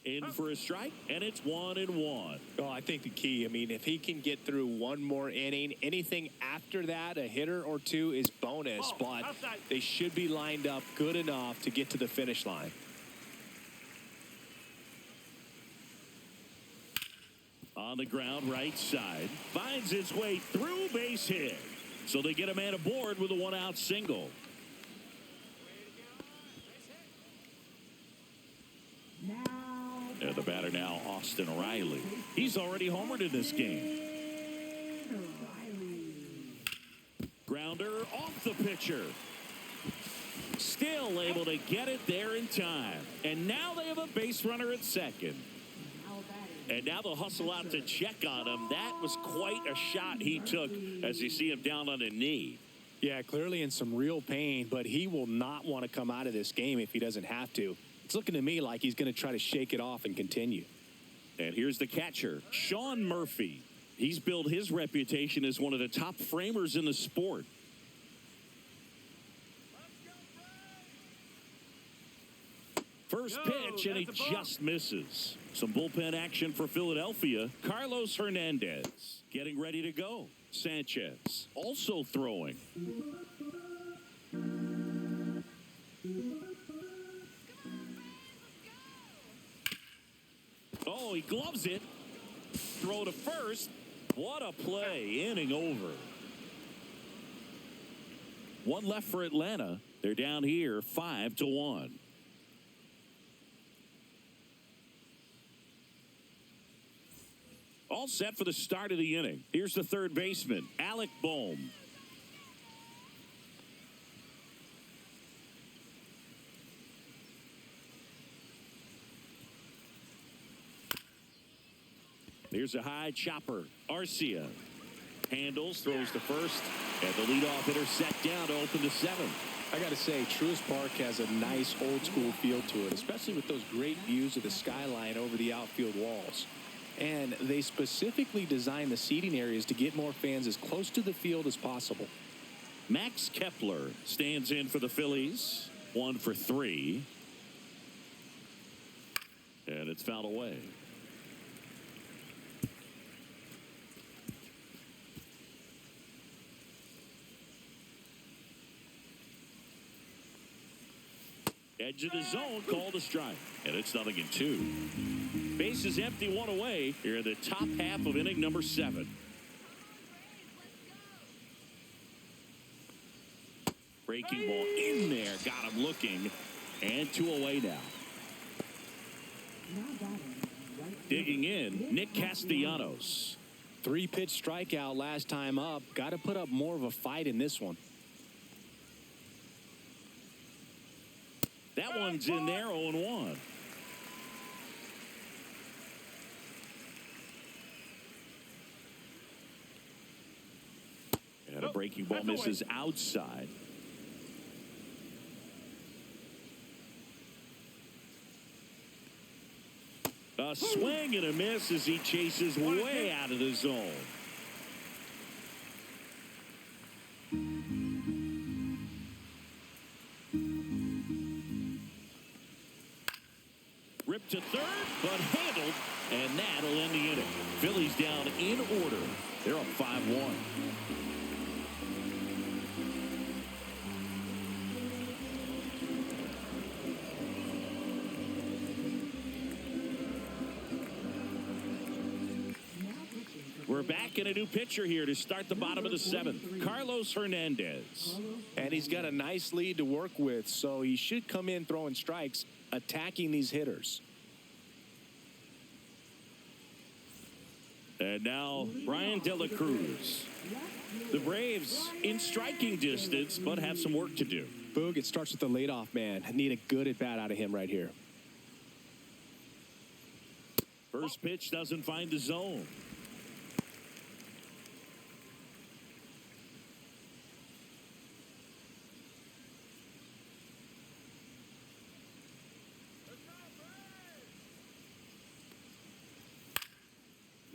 In for a strike, and it's 1-1. Oh, I think the key, I mean, if he can get through one more inning, anything after that, a hitter or two is bonus, but they should be lined up good enough to get to the finish line. On the ground, right side. Finds his way through, base hit. So they get a man aboard with a 1-out single. And the batter now, Austin Riley. He's already homered in this game. Grounder off the pitcher. Still able to get it there in time. And now they have a base runner at second. And now they'll hustle out to check on him. That was quite a shot he took as you see him down on a knee. Yeah, clearly in some real pain, but he will not want to come out of this game if he doesn't have to. It's looking to me like he's going to try to shake it off and continue. And here's the catcher, Sean Murphy. He's built his reputation as one of the top framers in the sport. First pitch, and he just misses. Some bullpen action for Philadelphia. Carlos Hernandez getting ready to go. Sanchez also throwing. Oh, he gloves it. Throw to first. What a play. Inning over. One left for Atlanta. They're down here 5-1. All set for the start of the inning. Here's the third baseman, Alec Bohm. Here's a high chopper. Arcia handles, throws to first, and the leadoff hitter set down to open the seventh. I got to say, Truist Park has a nice old-school feel to it, especially with those great views of the skyline over the outfield walls. And they specifically designed the seating areas to get more fans as close to the field as possible. Max Kepler stands in for the Phillies. 1 for 3. And it's fouled away. Edge of the zone, called a strike. And it's 0-2. Bases empty, one away here in the top half of inning number 7. Breaking ball in there, got him looking, and 2 away now. Digging in, Nick Castellanos. 3-pitch strikeout last time up. Got to put up more of a fight in this one. That one's in there, 0-1. And a breaking ball misses outside. A swing and a miss as he chases way out of the zone. Ripped to third, but handled, and that'll end the inning. Phillies down in order. They're up 5-1. We're back in a new pitcher here to start the bottom of the 7th. Carlos Hernandez. And he's got a nice lead to work with, so he should come in throwing strikes, attacking these hitters. And now Brian De La Cruz. The Braves in striking distance, but have some work to do. Boog, it starts with the leadoff man. I need a good at-bat out of him right here. First pitch doesn't find the zone.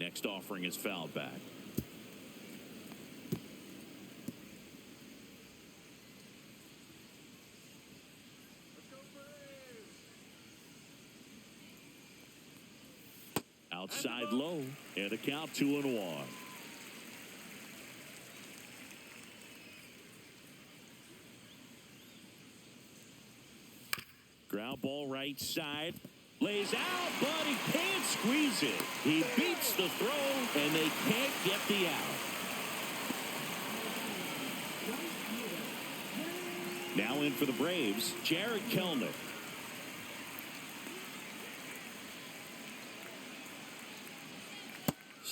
Next offering is fouled back. Outside low, and a count 2-1. Ground ball right side. Lays out, but he can't squeeze it. He beats the throw, and they can't get the out. Now in for the Braves, Jared Kelnick.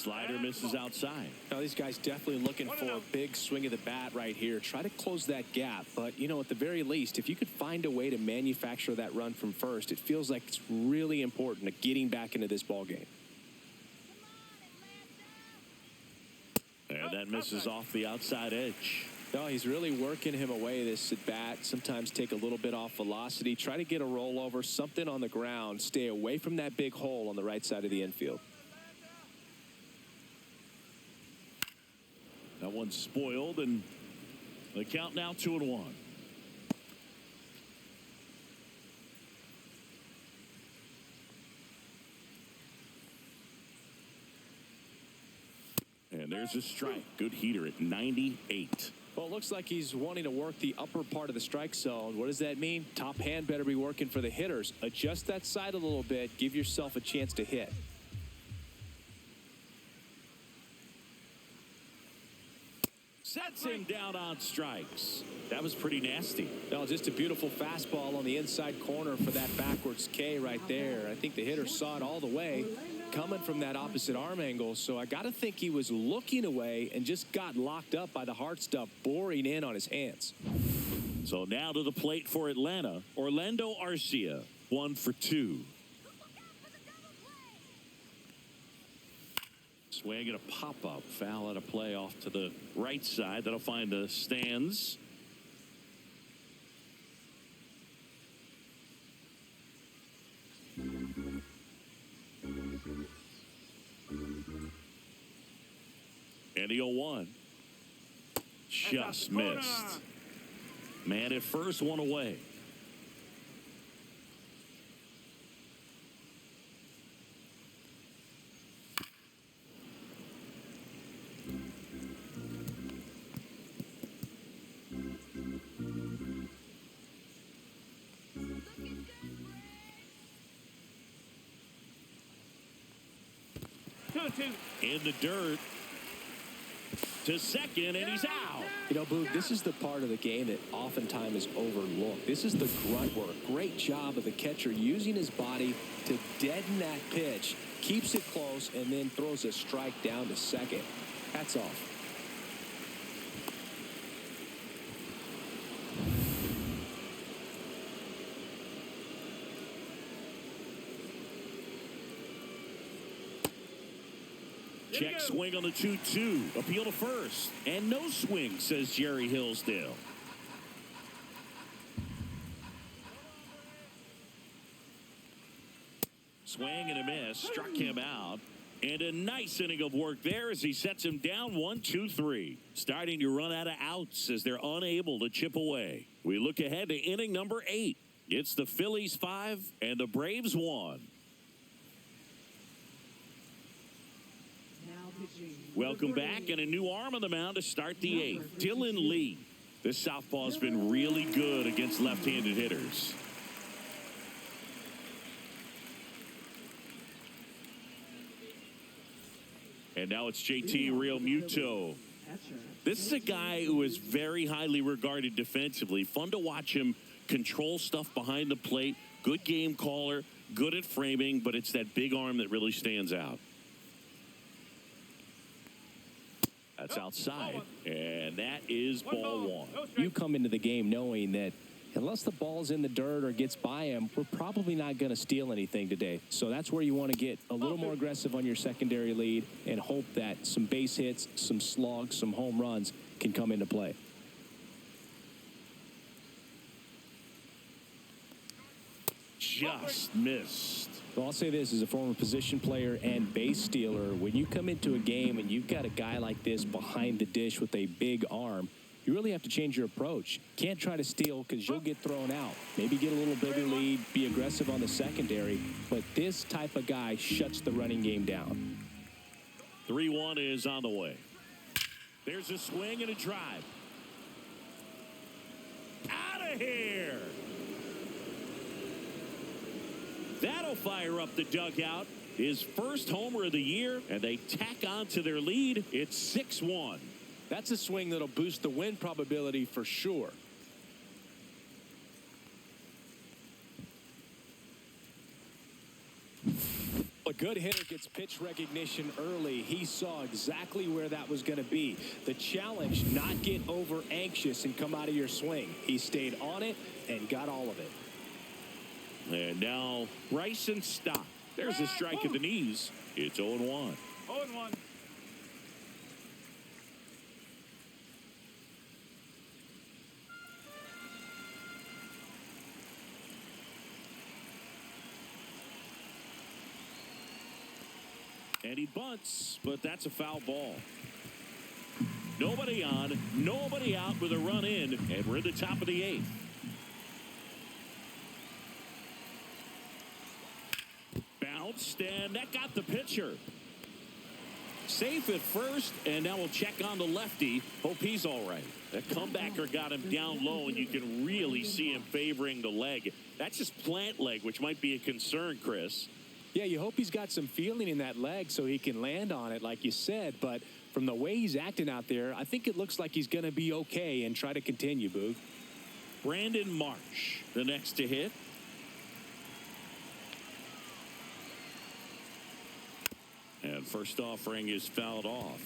Slider misses outside. Now, these guys definitely looking for a big swing of the bat right here. Try to close that gap. But, you know, at the very least, if you could find a way to manufacture that run from first, it feels like it's really important to getting back into this ball game. And that misses off the outside edge. No, he's really working him away, this at bat. Sometimes take a little bit off velocity. Try to get a rollover, something on the ground. Stay away from that big hole on the right side of the infield. That one's spoiled, and the count now 2-1. And there's a strike. Good heater at 98. Well, it looks like he's wanting to work the upper part of the strike zone. What does that mean? Top hand better be working for the hitters. Adjust that side a little bit. Give yourself a chance to hit. Sets him down on strikes. That was pretty nasty. No, just a beautiful fastball on the inside corner for that backwards K right there. I think the hitter saw it all the way coming from that opposite arm angle. So I got to think he was looking away and just got locked up by the hard stuff boring in on his hands. So now to the plate for Atlanta. Orlando Arcia, 1 for 2. Swing and a pop-up. Foul at a play off to the right side. That'll find the stands. And the 0-1. Just missed. Man at first, one away. In the dirt to second, and he's out. You know, Boog, this is the part of the game that oftentimes is overlooked. This is the grunt work. Great job of the catcher using his body to deaden that pitch, keeps it close, and then throws a strike down to second. Hats off. Check swing on the 2-2. Appeal to first. And no swing, says Jerry Hillsdale. Swing and a miss. Struck him out. And a nice inning of work there as he sets him down 1-2-3. Starting to run out of outs as they're unable to chip away. We look ahead to inning number 8. It's the Phillies 5 and the Braves 1. Welcome back, and a new arm on the mound to start the 8th. Dylan Lee. This southpaw's been really good against left-handed hitters. And now it's JT Realmuto. This is a guy who is very highly regarded defensively. Fun to watch him control stuff behind the plate. Good game caller, good at framing, but it's that big arm that really stands out. That's outside, and that is ball 1. You come into the game knowing that unless the ball's in the dirt or gets by him, we're probably not going to steal anything today. So that's where you want to get a little more aggressive on your secondary lead and hope that some base hits, some slugs, some home runs can come into play. Just missed. Well, I'll say this as a former position player and base stealer. When you come into a game and you've got a guy like this behind the dish with a big arm, you really have to change your approach. Can't try to steal because you'll get thrown out. Maybe get a little bigger lead, be aggressive on the secondary. But this type of guy shuts the running game down. 3-1 is on the way. There's a swing and a drive. Out of here. That'll fire up the dugout. His first homer of the year, and they tack on to their lead. It's 6-1. That's a swing that'll boost the win probability for sure. But good hitter gets pitch recognition early. He saw exactly where that was going to be. The challenge, not get over anxious and come out of your swing. He stayed on it and got all of it. And now Bryson Stott. There's a strike at the knees. It's 0-1. 0-1. And he bunts, but that's a foul ball. Nobody on, nobody out with a run in, and we're in the top of the 8th. Bounced, and that got the pitcher. Safe at first, and now we'll check on the lefty. Hope he's all right. That comebacker got him down low, and you can really see him favoring the leg. That's his plant leg, which might be a concern, Chris. Yeah, you hope he's got some feeling in that leg so he can land on it, like you said. But from the way he's acting out there, I think it looks like he's going to be okay and try to continue, Boog. Brandon Marsh, the next to hit. And first offering is fouled off.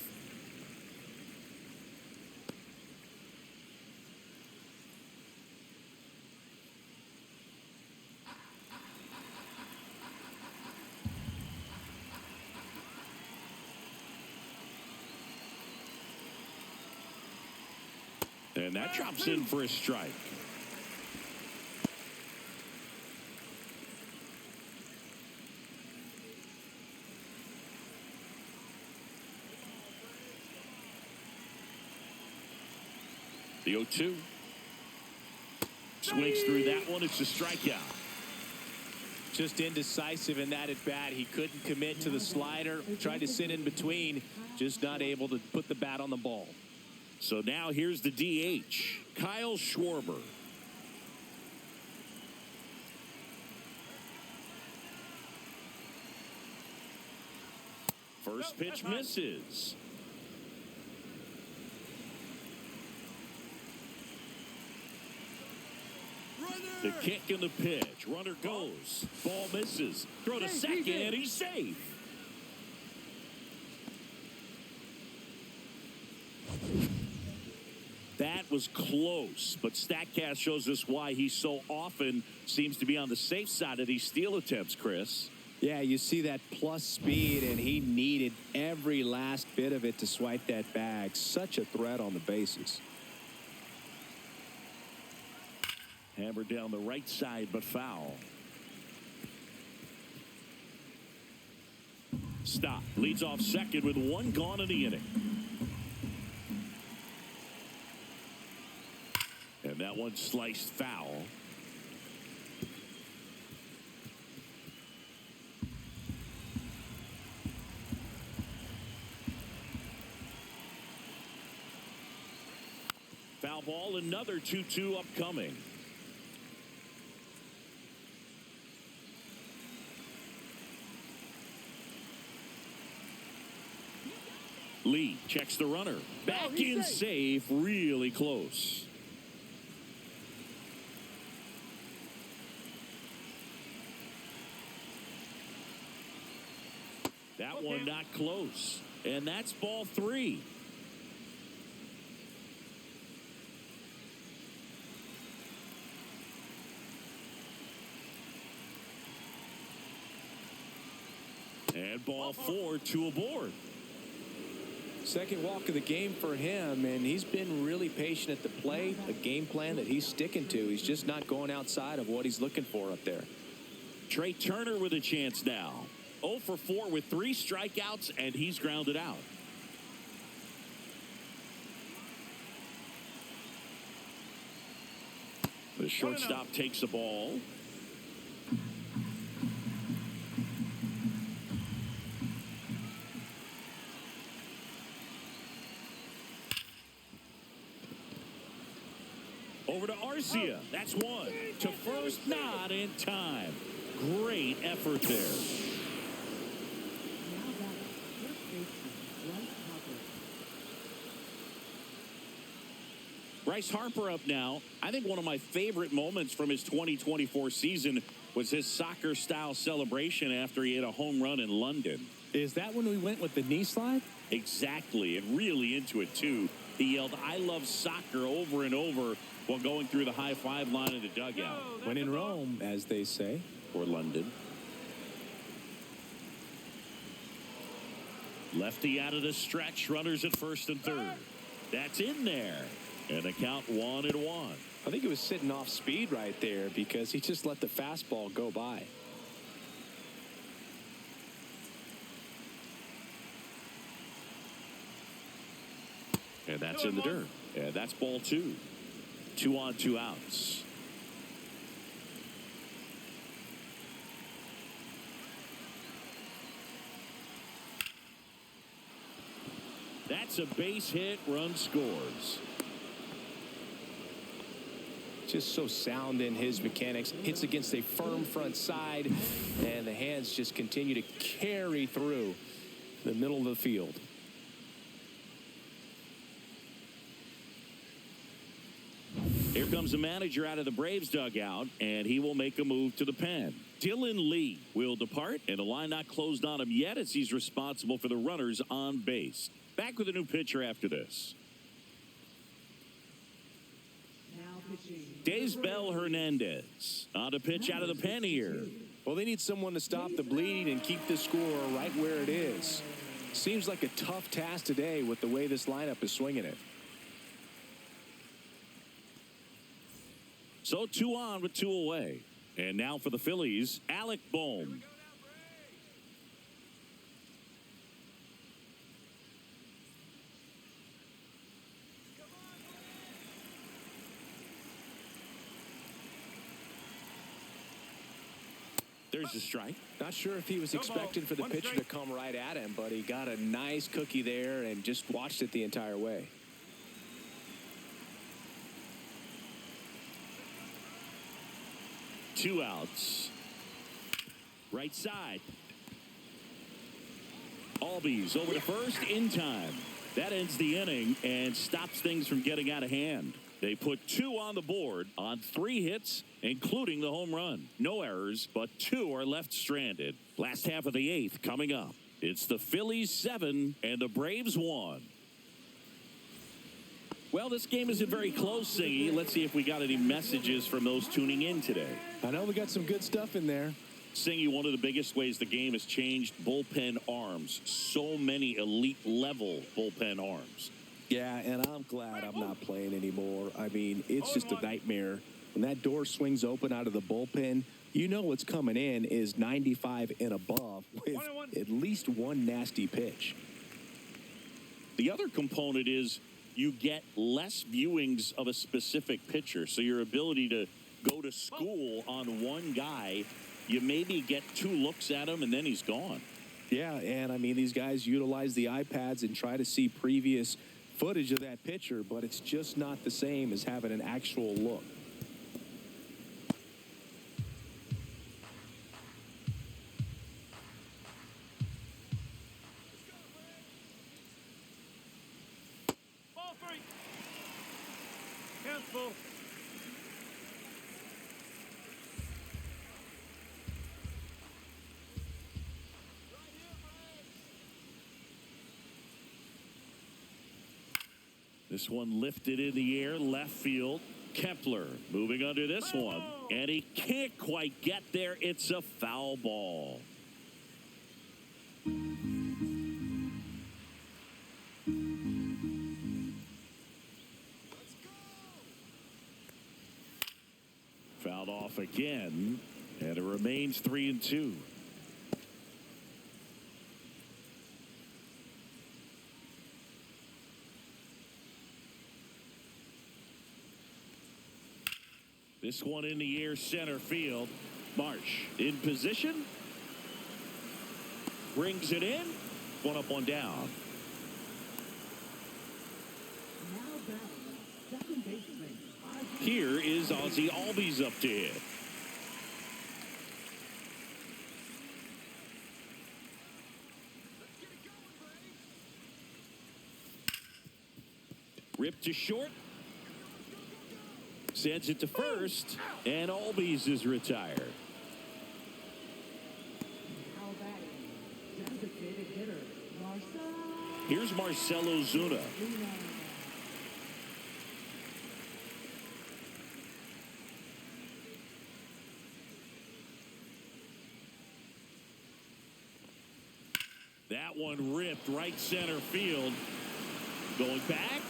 And that drops in for a strike. The 0-2. Swings through that one. It's a strikeout. Just indecisive in that at bat. He couldn't commit to the slider. Tried to sit in between. Just not able to put the bat on the ball. So now here's the DH, Kyle Schwarber. First pitch misses. The kick and the pitch. Runner goes. Ball misses. Throw to second, and he's safe. That was close, but StatCast shows us why he so often seems to be on the safe side of these steal attempts, Chris. Yeah, you see that plus speed, and he needed every last bit of it to swipe that bag. Such a threat on the bases. Hammered down the right side, but foul. Stop. Leads off second with one gone in the inning. And that one sliced foul. Foul ball, another 2-2 upcoming. Lee checks the runner. Back in safe, really close. That one not close. And that's ball 3. And ball 4, 2 aboard. Second walk of the game for him, and he's been really patient at the plate. A game plan that he's sticking to. He's just not going outside of what he's looking for up there. Trey Turner with a chance now. 0 for 4 with 3 strikeouts, and he's grounded out. The shortstop takes the ball. Over to Arcia. That's one. To first, not in time. Great effort there. Now batting, first baseman, Bryce Harper. Bryce Harper up now. I think one of my favorite moments from his 2024 season was his soccer-style celebration after he hit a home run in London. Is that when we went with the knee slide? Exactly, and really into it, too. He yelled, "I love soccer," over and over while going through the high-five line of the dugout. When in Rome, as they say. Or London. Lefty out of the stretch, runners at first and third. That's in there. And the count 1-1. I think it was sitting off speed right there because he just let the fastball go by. And that's in the dirt. And that's ball 2. 2 on, 2 outs. That's a base hit. Run scores. Just so sound in his mechanics. Hits against a firm front side, and the hands just continue to carry through the middle of the field. Here comes the manager out of the Braves dugout, and he will make a move to the pen. Dylan Lee will depart, and the line not closed on him yet as he's responsible for the runners on base. Back with a new pitcher after this. Daysbel Hernandez on a pitch out of the pen here. Well, they need someone to stop the bleeding and keep the score right where it is. Seems like a tough task today with the way this lineup is swinging it. So 2 on with 2 away. And now for the Phillies, Alec Bohm. There's a strike. Not sure if he was expecting for the pitcher to come right at him, but he got a nice cookie there and just watched it the entire way. Two outs. Right side. Albies over to first in time. That ends the inning and stops things from getting out of hand. They put 2 on the board on 3 hits, including the home run. No errors, but 2 are left stranded. Last half of the 8th coming up. It's the Phillies 7 and the Braves 1. Well, this game isn't very close, Singy. Let's see if we got any messages from those tuning in today. I know we got some good stuff in there. Singy, one of the biggest ways the game has changed, bullpen arms. So many elite level bullpen arms. Yeah, and I'm glad I'm not playing anymore. I mean, it's just a nightmare. When that door swings open out of the bullpen, you know what's coming in is 95 and above with at least one nasty pitch. The other component is you get less viewings of a specific pitcher. So your ability to go to school on one guy, you maybe get 2 looks at him and then he's gone. Yeah, and I mean, these guys utilize the iPads and try to see previous footage of that pitcher, but it's just not the same as having an actual look. Ball 3. Count's full. This one lifted in the air, left field. Kepler moving under this one, and he can't quite get there. It's a foul ball. Fouled off again, and it remains 3-2. This one in the air, center field. Marsh in position. Brings it in. 1 up, 1 down. Here is Ozzie Albies up to hit. Ripped to short. Sends it to first, and Albies is retired. Here's Marcelo Zuna. That one ripped right center field. Going back.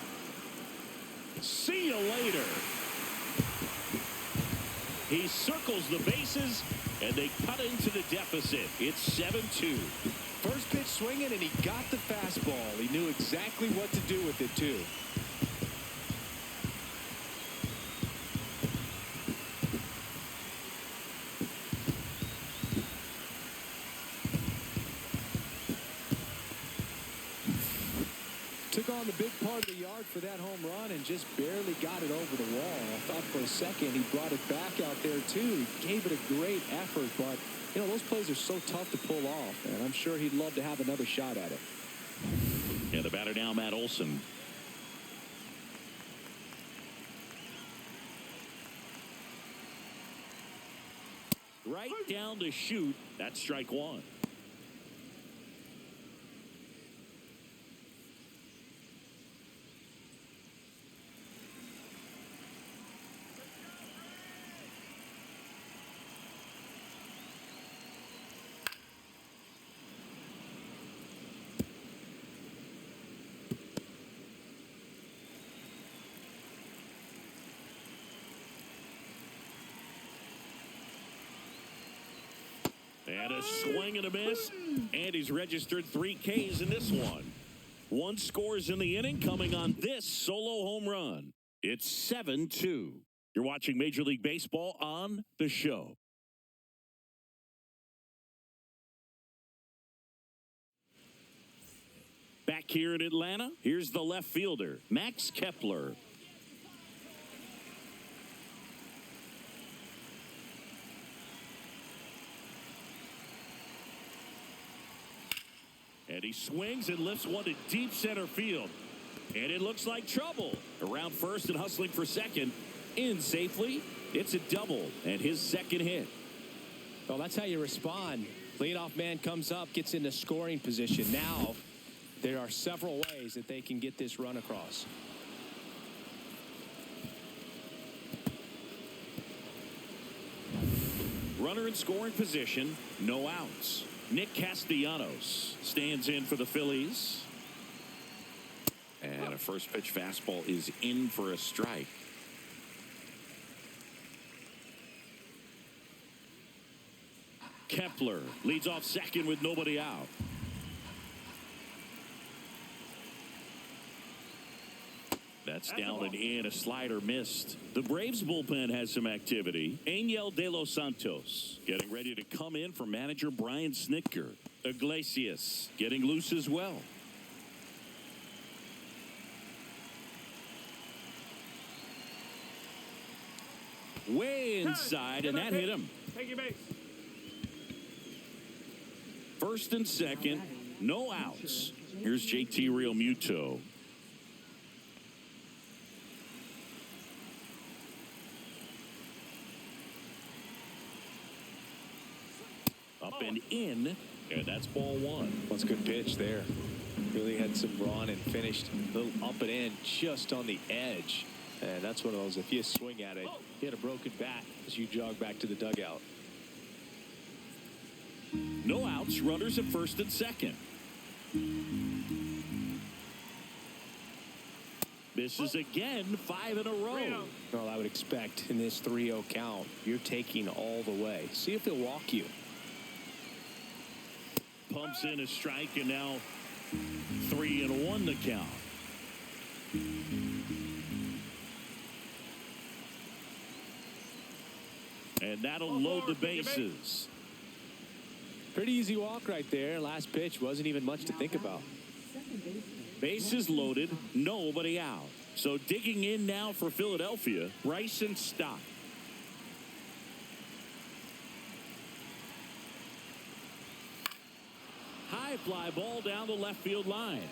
See you later. He circles the bases, and they cut into the deficit. It's 7-2. First pitch swinging, and he got the fastball. He knew exactly what to do with it, too. Took on the big part of the yard for that home run and just barely got it over the wall. I thought for a second he brought it back out there, too. He gave it a great effort, but, you know, those plays are so tough to pull off, and I'm sure he'd love to have another shot at it. And the batter now, Matt Olson. Right down to shoot. That's strike one. And a swing and a miss. And he's registered 3 Ks in this one. 1 scores in the inning coming on this solo home run. It's 7-2. You're watching Major League Baseball on The Show. Back here in Atlanta, here's the left fielder, Max Kepler. And he swings and lifts one to deep center field. And it looks like trouble. Around first and hustling for second. In safely. It's a double and his second hit. Well, that's how you respond. Leadoff man comes up, gets into scoring position. Now, there are several ways that they can get this run across. Runner in scoring position. No outs. Nick Castellanos stands in for the Phillies. And a first pitch fastball is in for a strike. Kepler leads off second with nobody out. That's down and in. A slider missed. The Braves bullpen has some activity. Angel De Los Santos getting ready to come in for manager Brian Snitker. Iglesias getting loose as well. Way inside, and that hit him. Take your base. First and second, no outs. Here's JT Realmuto. Up and in, and that's ball one. That's a good pitch there. Really had some run and finished a little up and in just on the edge. And that's one of those, if you swing at it, you hit a broken bat as you jog back to the dugout. No outs, runners at first and second. Misses again, 5 in a row. Well, I would expect in this 3-0 count, you're taking all the way. See if he'll walk you. Pumps in a strike, and now 3-1 to count. And that'll load the bases. Pretty easy walk right there. Last pitch wasn't even much to think about. Bases loaded, nobody out. So digging in now for Philadelphia, Rice and Stock. High fly ball down the left field line.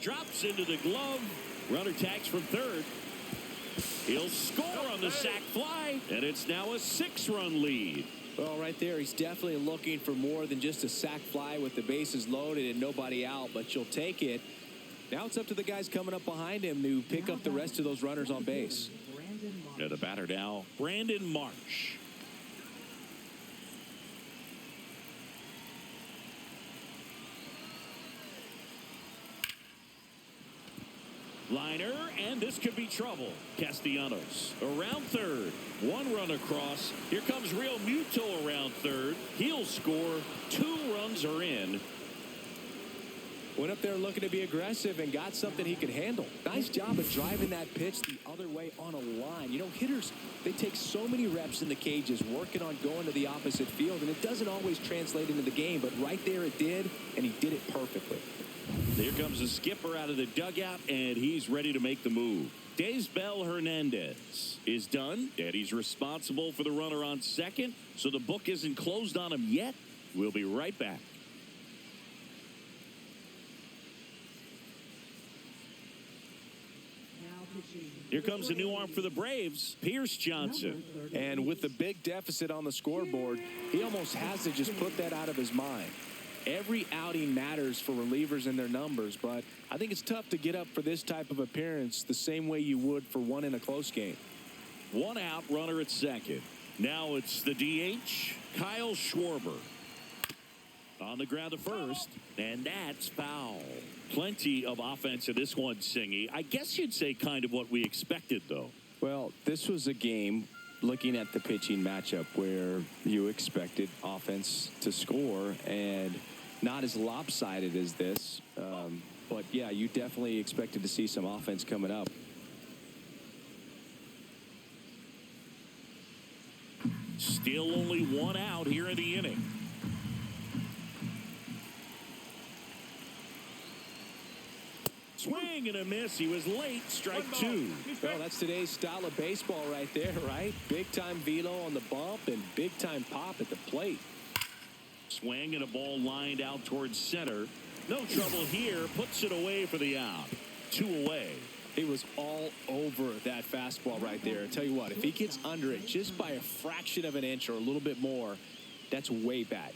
Drops into the glove. Runner tags from third. He'll score on the sac fly, and it's now a 6-run lead. Well, right there, he's definitely looking for more than just a sac fly with the bases loaded and nobody out, but you'll take it. Now it's up to the guys coming up behind him to pick up the rest of those runners on base. The batter now, Brandon Marsh. Liner, and this could be trouble. Castellanos around third. One run across. Here comes Real Muto around third. He'll score. 2 runs are in. Went up there looking to be aggressive and got something he could handle. Nice job of driving that pitch the other way on a line. You know, hitters, they take so many reps in the cages working on going to the opposite field, and it doesn't always translate into the game, but right there it did, and he did it perfectly. Here comes the skipper out of the dugout, and he's ready to make the move. Daysbel Hernandez is done, and he's responsible for the runner on second, so the book isn't closed on him yet. We'll be right back. Here comes the new arm for the Braves, Pierce Johnson. And with the big deficit on the scoreboard, he almost has to just put that out of his mind. Every outing matters for relievers and their numbers, but I think it's tough to get up for this type of appearance the same way you would for one in a close game. 1 out, runner at second. Now it's the DH, Kyle Schwarber. On the ground to first, and that's foul. Plenty of offense in this one, Singy. I guess you'd say kind of what we expected, though. Well, this was a game, looking at the pitching matchup, where you expected offense to score, and not as lopsided as this. But, yeah, you definitely expected to see some offense coming up. Still only 1 out here in the inning. Swing and a miss. He was late. Strike 2. Well, that's today's style of baseball right there, right? Big-time velo on the bump and big-time pop at the plate. Swing and a ball lined out towards center. No trouble here. Puts it away for the out. 2 away. He was all over that fastball right there. I tell you what, if he gets under it just by a fraction of an inch or a little bit more, that's way back.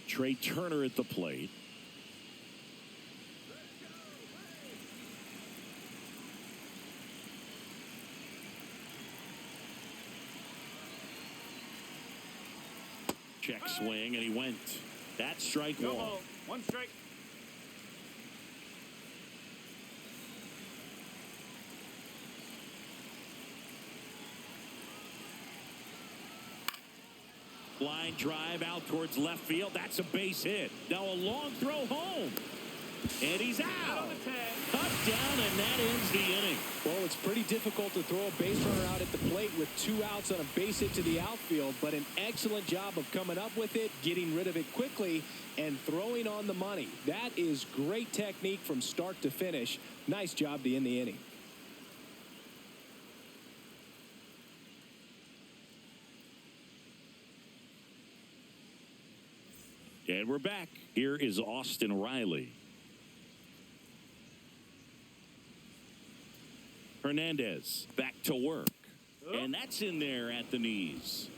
Trey Turner at the plate. Check swing, and he went. That's strike 1. 1 strike. Line drive out towards left field. That's a base hit. Now a long throw home. And he's out. Up, down, and that ends the inning. Well, it's pretty difficult to throw a base runner out at the plate with 2 outs on a base hit to the outfield, but an excellent job of coming up with it, getting rid of it quickly, and throwing on the money. That is great technique from start to finish. Nice job to end the inning. And we're back. Here is Austin Riley. Hernandez back to work. And that's in there at the knees.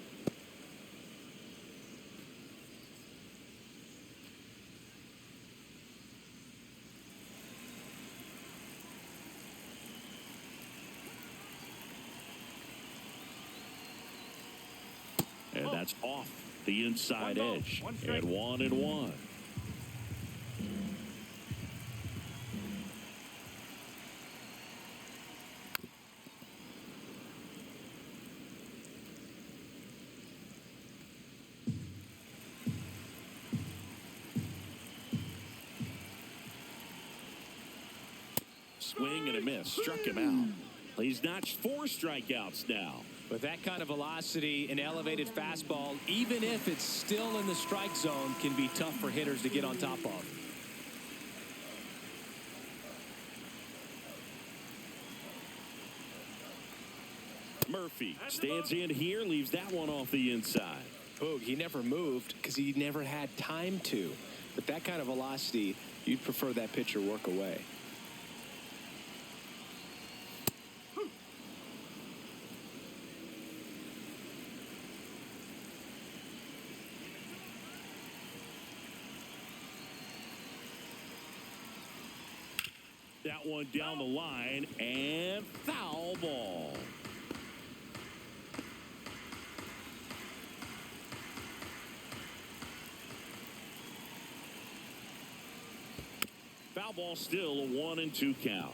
And that's off the inside edge. And 1-1. Swing and a miss. Struck him out. He's notched 4 strikeouts now. With that kind of velocity, an elevated fastball, even if it's still in the strike zone, can be tough for hitters to get on top of. Murphy stands in here, leaves that one off the inside. Boog, he never moved because he never had time to. With that kind of velocity, you'd prefer that pitcher work away. That one down the line and foul ball. Foul ball, still a 1-2 count.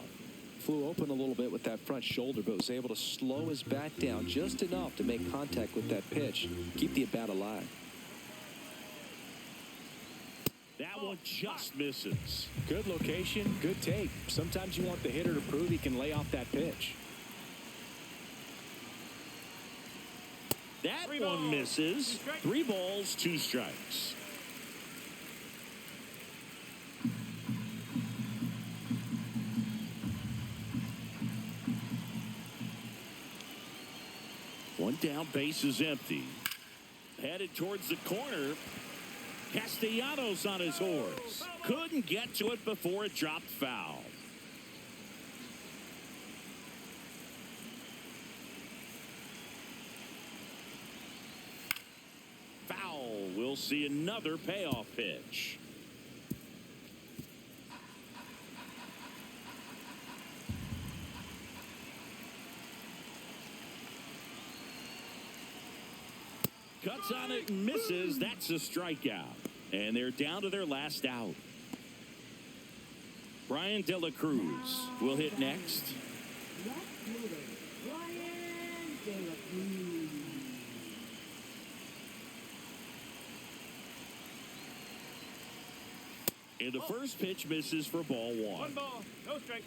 Flew open a little bit with that front shoulder, but was able to slow his bat down just enough to make contact with that pitch. Keep the at-bat alive. That one just misses. Good location, good take. Sometimes you want the hitter to prove he can lay off that pitch. That one misses. 3 balls, 2 strikes. One down, base is empty. Headed towards the corner. Castellanos on his horse. Couldn't get to it before it dropped foul. Foul. We'll see another payoff pitch. Cuts on it and misses. That's a strikeout. And they're down to their last out. Brian De La Cruz will hit next. Left fielder, Brian De La Cruz. And the first pitch misses for ball 1. 1 ball, no strike.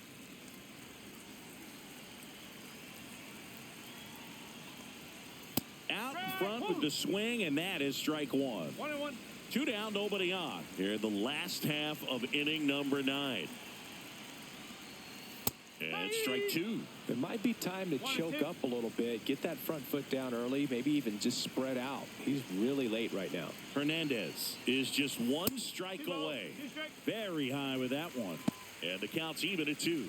Out in front with the swing, and that is strike 1. 1-1. 2 down, nobody on. Here in the last half of inning number 9. And strike 2. It might be time to choke up a little bit, get that front foot down early, maybe even just spread out. He's really late right now. Hernandez is just 1 strike away. Very high with that one. And the count's even at 2.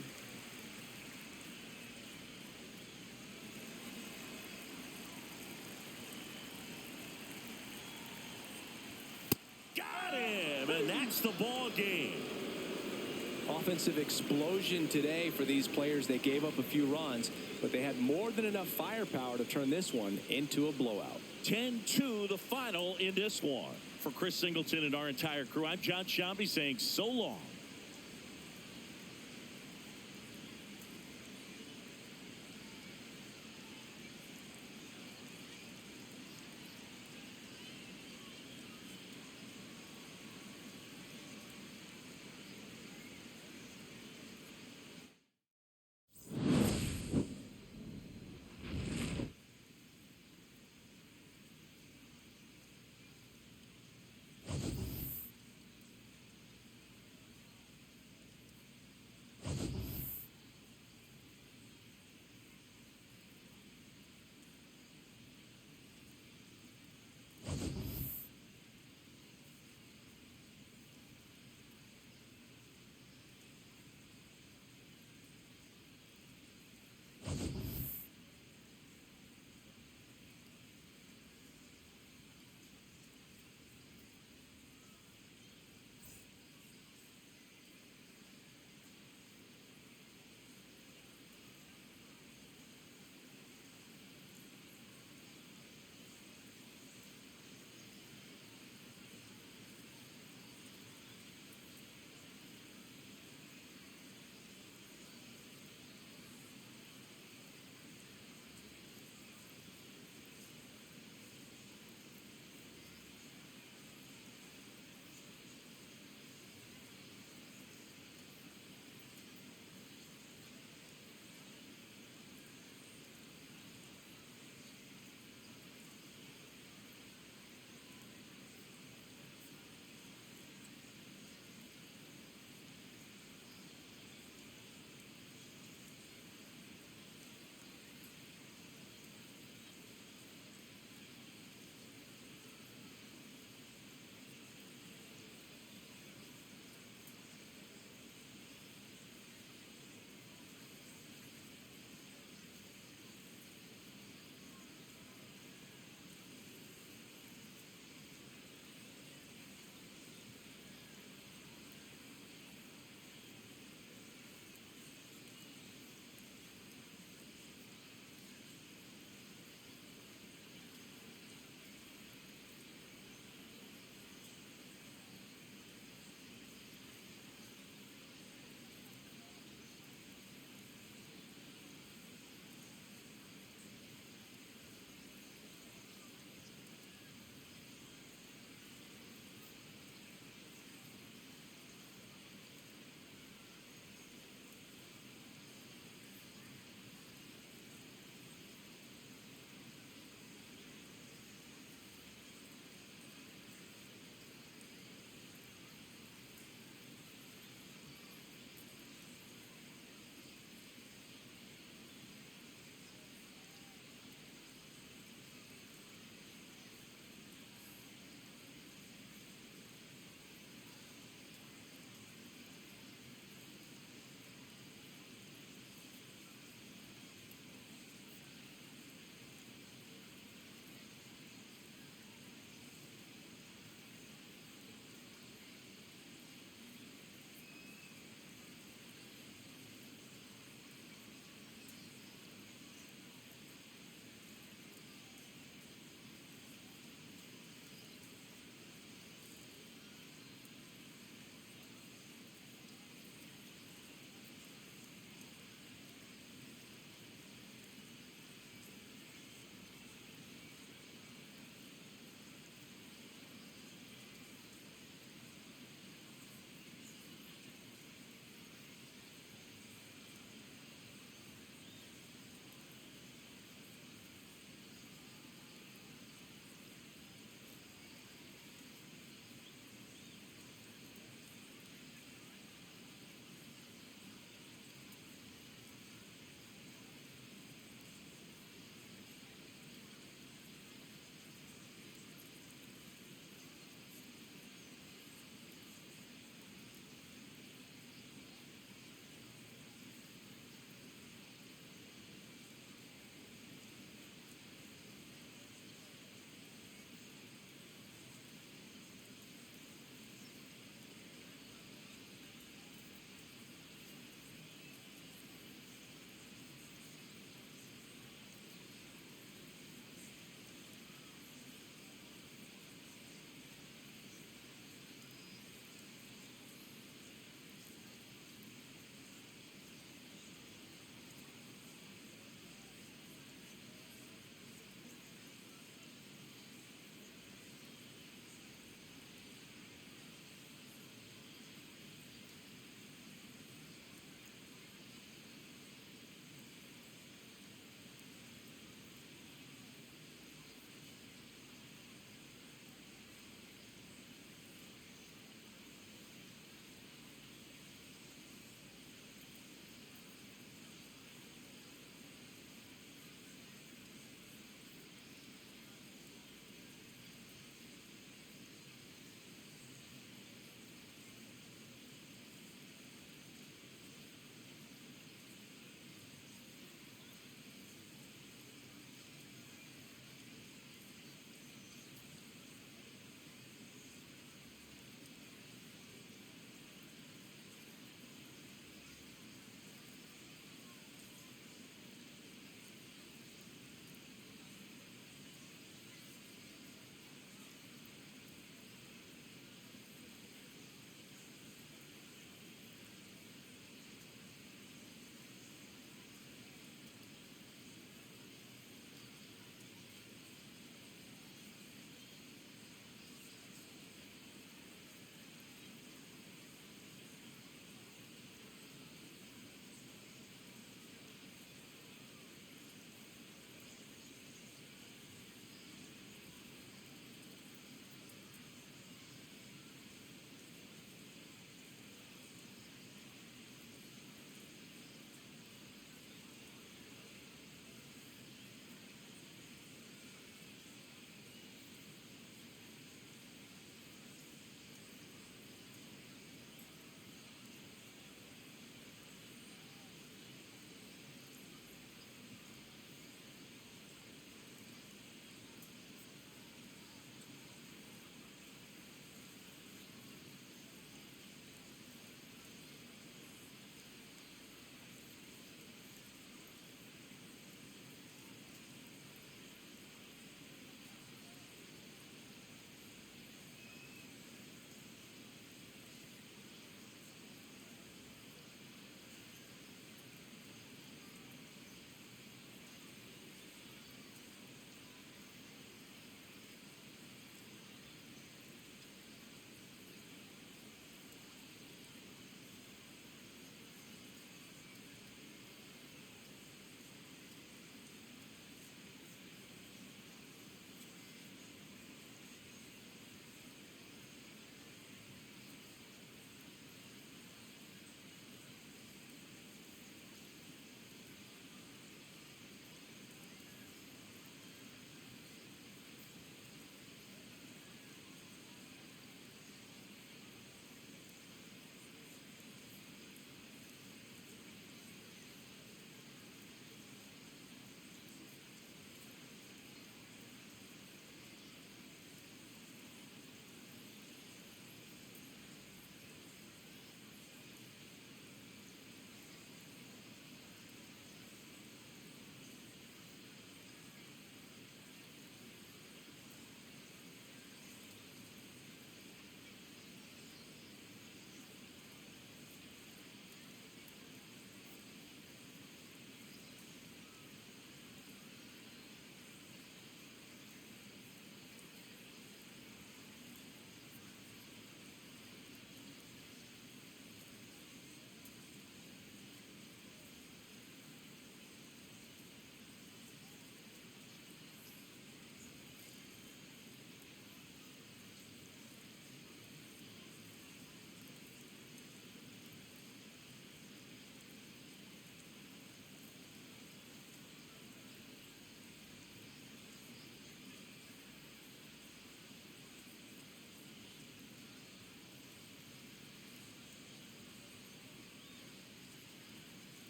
Got him, and that's the ball game. Offensive explosion today for these players. They gave up a few runs, but they had more than enough firepower to turn this one into a blowout. 10-2 the final in this one. For Chris Singleton and our entire crew, I'm John Shambi saying so long.